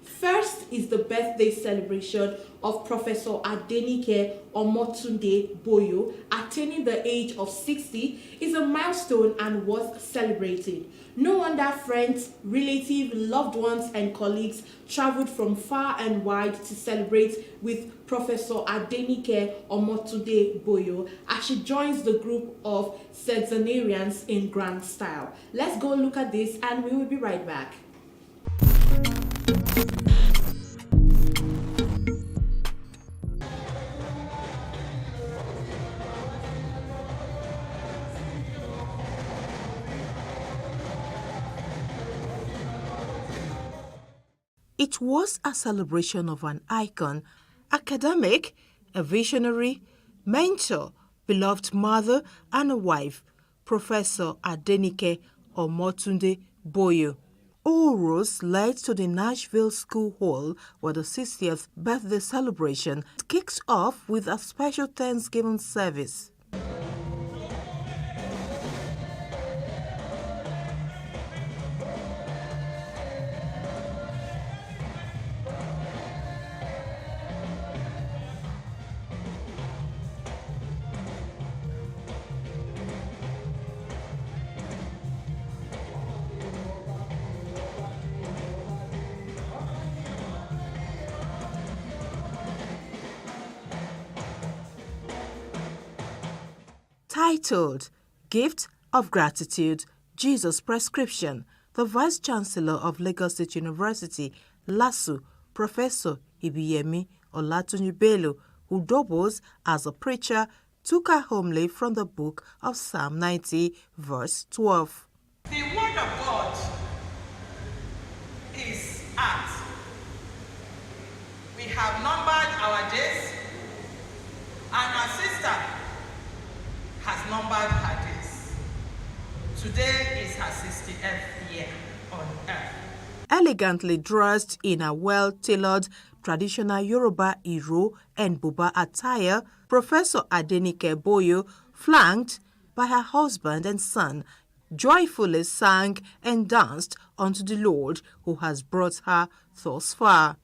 First is the birthday celebration of Professor Adenike Omotunde Boyo. Attaining the age of 60 is a milestone and worth celebrating. No wonder friends, relatives, loved ones and colleagues traveled from far and wide to celebrate with Professor Adenike Omotunde Boyo as she joins the group of centenarians in grand style. Let's go look at this and we will be right back. It was a celebration of an icon, academic, a visionary, mentor, beloved mother and a wife, Professor Adenike Omotunde Boyo. All roads led to the Nashville School Hall where the 60th birthday celebration kicks off with a special Thanksgiving service. Titled Gift of Gratitude, Jesus Prescription, the Vice-Chancellor of Lagos State University, LASU, Professor Ibiyemi Olatunji Bello, who doubles as a preacher, took her homily from the book of Psalm 90, verse 12. The word of God is art. We have numbered our days, and our sister has numbered her days. Today is her 60th year on earth. Elegantly dressed in a well-tailored traditional Yoruba Iro and Buba attire, Professor Adenike Boyo, flanked by her husband and son, joyfully sang and danced unto the Lord who has brought her thus far.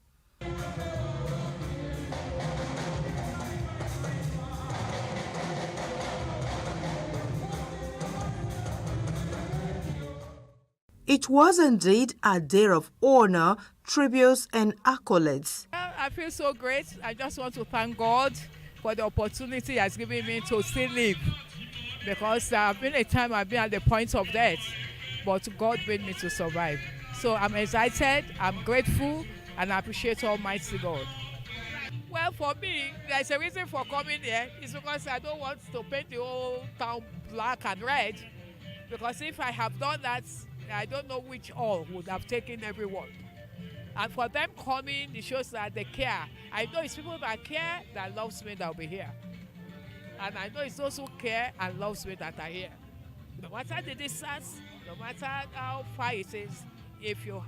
It was indeed a day of honor, tributes, and accolades. I feel so great. I just want to thank God for the opportunity He has given me to still live. Because there have been a time I've been at the point of death, but God made me to survive. So I'm excited, I'm grateful, and I appreciate Almighty God. Well, for me, there's a reason for coming here. It's because I don't want to paint the whole town black and red. Because if I have done that, I don't know which all would have taken everyone. And for them coming, it shows that they care. I know it's people that care, that loves me, that will be here. And I know it's those who care and loves me that are here. No matter the distance, no matter how far it is, if you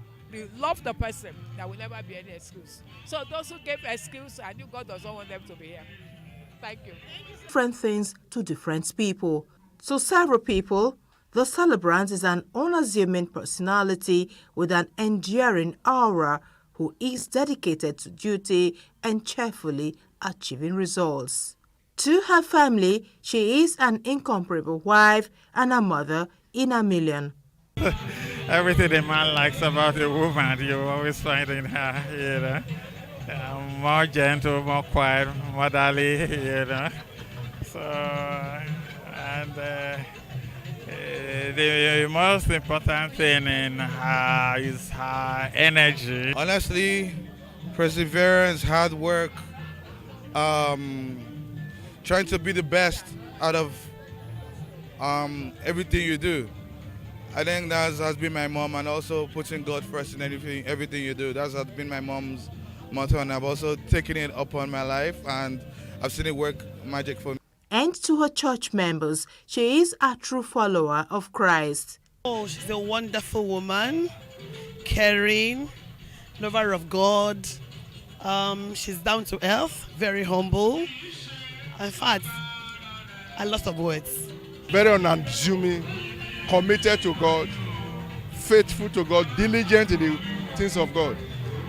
love the person, there will never be any excuse. So those who gave excuse, I knew God doesn't want them to be here. Thank you. Different things to different people. To several people, the celebrant is an unassuming personality with an enduring aura who is dedicated to duty and cheerfully achieving results. To her family, she is an incomparable wife and a mother in a million. Everything a man likes about a woman, you always find in her, you know. More gentle, more quiet, motherly, you know. So, and the most important thing in her is her energy. Honestly, perseverance, hard work, trying to be the best out of everything you do. I think that has been my mom, and also putting God first in everything you do. That has been my mom's motto, and I've also taken it upon my life, and I've seen it work magic for me. And to her church members, she is a true follower of Christ. Oh, she's a wonderful woman, caring, lover of God. She's down to earth, very humble. In fact, a lot of words. Very unassuming, committed to God, faithful to God, diligent in the things of God.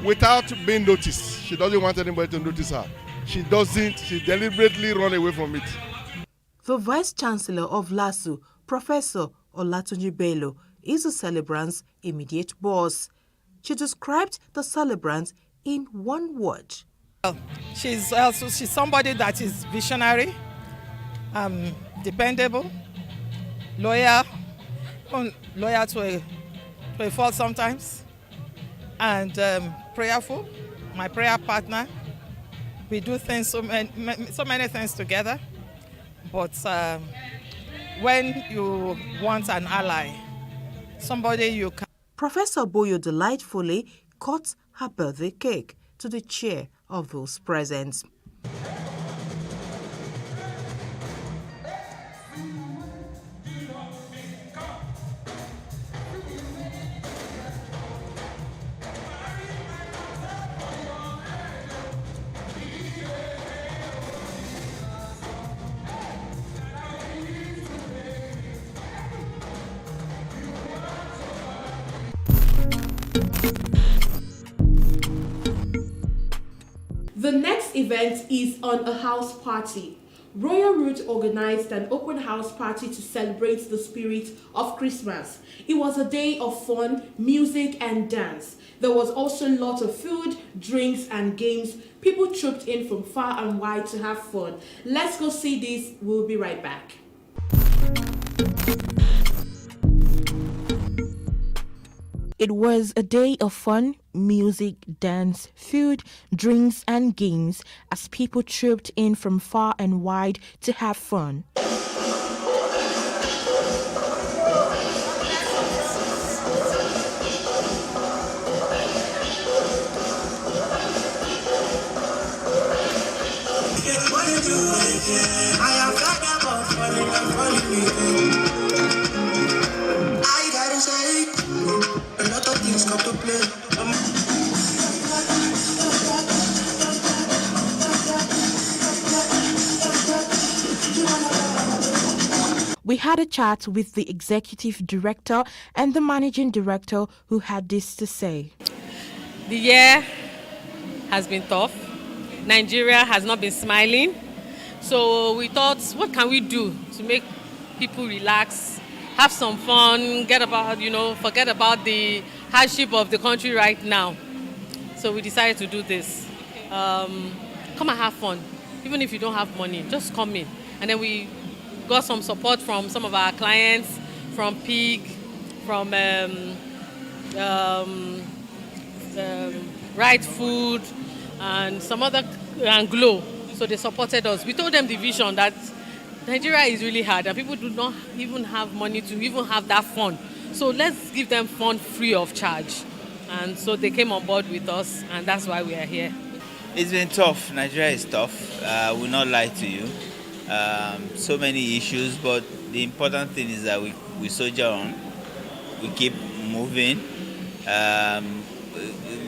Without being noticed, she doesn't want anybody to notice her. She deliberately run away from it. The Vice Chancellor of LASU, Professor Olatunji Bello, is the celebrant's immediate boss. She described the celebrant in one word. She's somebody that is visionary, dependable, loyal to a fault sometimes, and prayerful. My prayer partner. We do things so many things together. But when you want an ally, somebody you can. Professor Boyo delightfully cut her birthday cake to the cheer of those present. The next event is on a house party. Royal Root organized an open house party to celebrate the spirit of Christmas. It was a day of fun, music and dance. There was also a lot of food, drinks and games. People trooped in from far and wide to have fun. Let's go see this. We'll be right back. It was a day of fun, music, dance, food, drinks and games as people trooped in from far and wide to have fun. I gotta say, a lot of things come to play. We had a chat with the executive director and the managing director who had this to say. The year has been tough. Nigeria has not been smiling. So we thought, what can we do to make people relax, have some fun, forget about the hardship of the country right now. So we decided to do this. Come and have fun. Even if you don't have money, just come in. And then we got some support from some of our clients, from Pig, from Right Food, and some other, and Glow. So they supported us. We told them the vision that Nigeria is really hard and people do not even have money to even have that fun. So let's give them fun free of charge. And so they came on board with us, and that's why we are here. It's been tough. Nigeria is tough. I will not lie to you. So many issues, but the important thing is that we soldier on. We keep moving.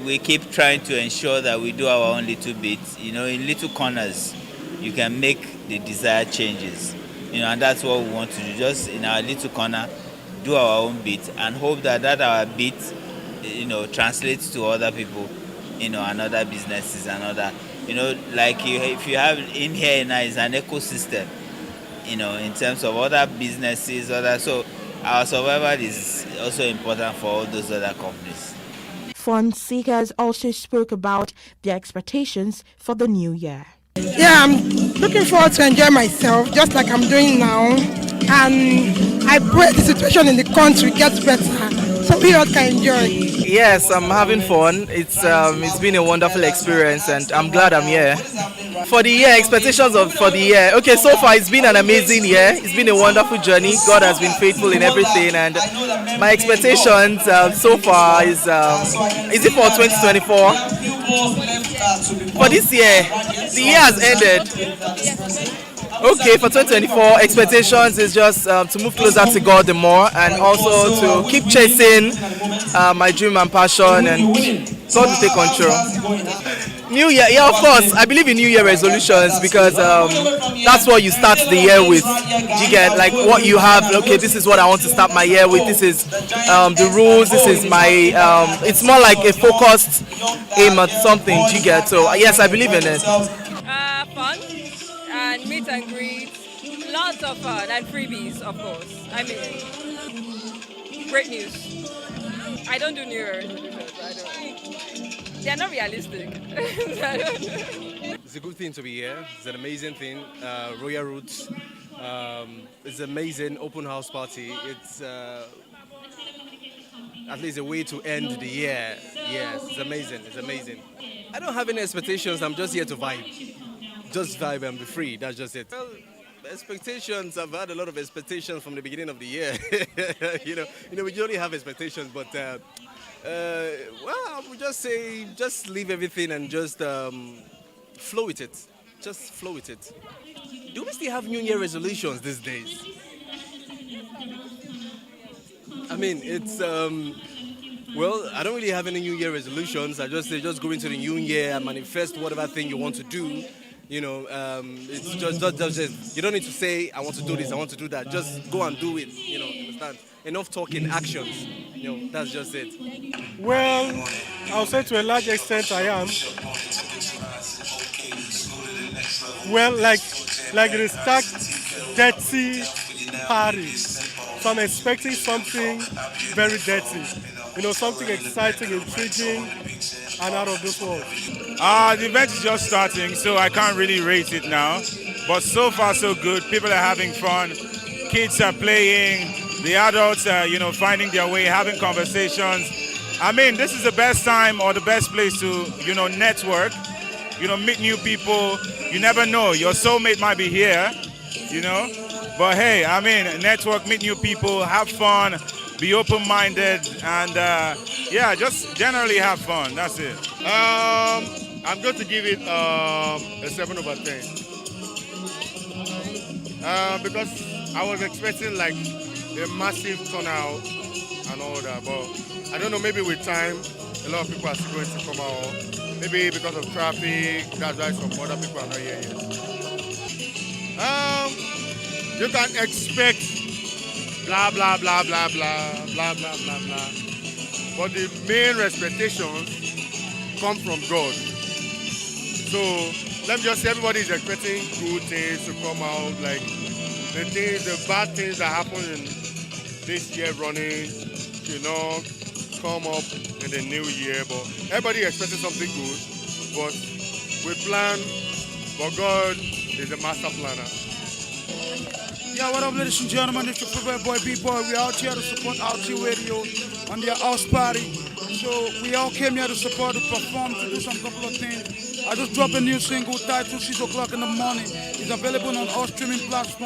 We keep trying to ensure that we do our own little bit. In little corners, you can make the desired changes. And that's what we want to do. Just in our little corner, do our own bit and hope that our bit, translates to other people, and other businesses and other. If you have in here now is an ecosystem, in terms of other businesses, so our survival is also important for all those other companies. Fun seekers also spoke about their expectations for the new year. Yeah, I'm looking forward to enjoy myself just like I'm doing now, and I pray the situation in the country gets better so we all can enjoy. Yes, I'm having fun. It's been a wonderful experience and I'm glad I'm here. For the year, expectations for the year. Okay, so far it's been an amazing year. It's been a wonderful journey. God has been faithful in everything, and my expectations so far is it for 2024? For this year, the year has ended. Okay, for 2024, expectations is just to move closer to God the more, and also to keep chasing my dream and passion, and God will take control. New Year, yeah, of course. I believe in New Year resolutions because that's what you start the year with. You get like what you have. Okay, this is what I want to start my year with. This is the rules. This is my. It's more like a focused aim at something. You get. So yes, I believe in it. Fun and meet and greet. Lots of fun and freebies, of course. I mean, great news. I don't do New Year resolutions. I don't. They're not realistic. It's a good thing to be here. It's an amazing thing. Royal Roots. It's amazing open house party. It's at least a way to end the year. Yes, it's amazing. It's amazing. I don't have any expectations. I'm just here to vibe. Just vibe and be free. That's just it. Well, expectations. I've had a lot of expectations from the beginning of the year. We usually have expectations, but. I would just say, just leave everything and just flow with it. Just flow with it. Do we still have New Year resolutions these days? I mean, it's, I don't really have any New Year resolutions. I just say, just go into the New Year and manifest whatever thing you want to do. It's just you don't need to say, I want to do this, I want to do that. Just go and do it, understand? Enough talking, actions. That's just it. Well, I'll say to a large extent I am. Well, like the stacked, dirty party. So I'm expecting something very dirty. Something exciting, intriguing, and out of this world. The event is just starting, so I can't really rate it now. But so far, so good. People are having fun. Kids are playing. The adults are, finding their way, having conversations. I mean, this is the best time or the best place to, network, meet new people. You never know. Your soulmate might be here, But hey, I mean, network, meet new people, have fun, be open-minded, and just generally have fun. That's it. I'm going to give it a 7 over 10. Because I was expecting like a massive turnout and all that, but I don't know, maybe with time, a lot of people are still going to come out. Maybe because of traffic, that's why some other people are not here yet. You can expect blah, blah, blah, blah, blah, blah, blah, blah, blah. But the main expectations come from God. So let me just say, everybody is expecting good things to come out, like the bad things that happen in this year running, come up in the new year. But everybody is expecting something good, but we plan, but God is the master planner. Yeah, what up, ladies and gentlemen? It's your favorite boy, B-Boy. We're out here to support RT Radio on their house party. So we all came here to support, to perform, to do some couple of things. I just dropped a new single titled 6 o'clock in the morning. It's available on all streaming platforms.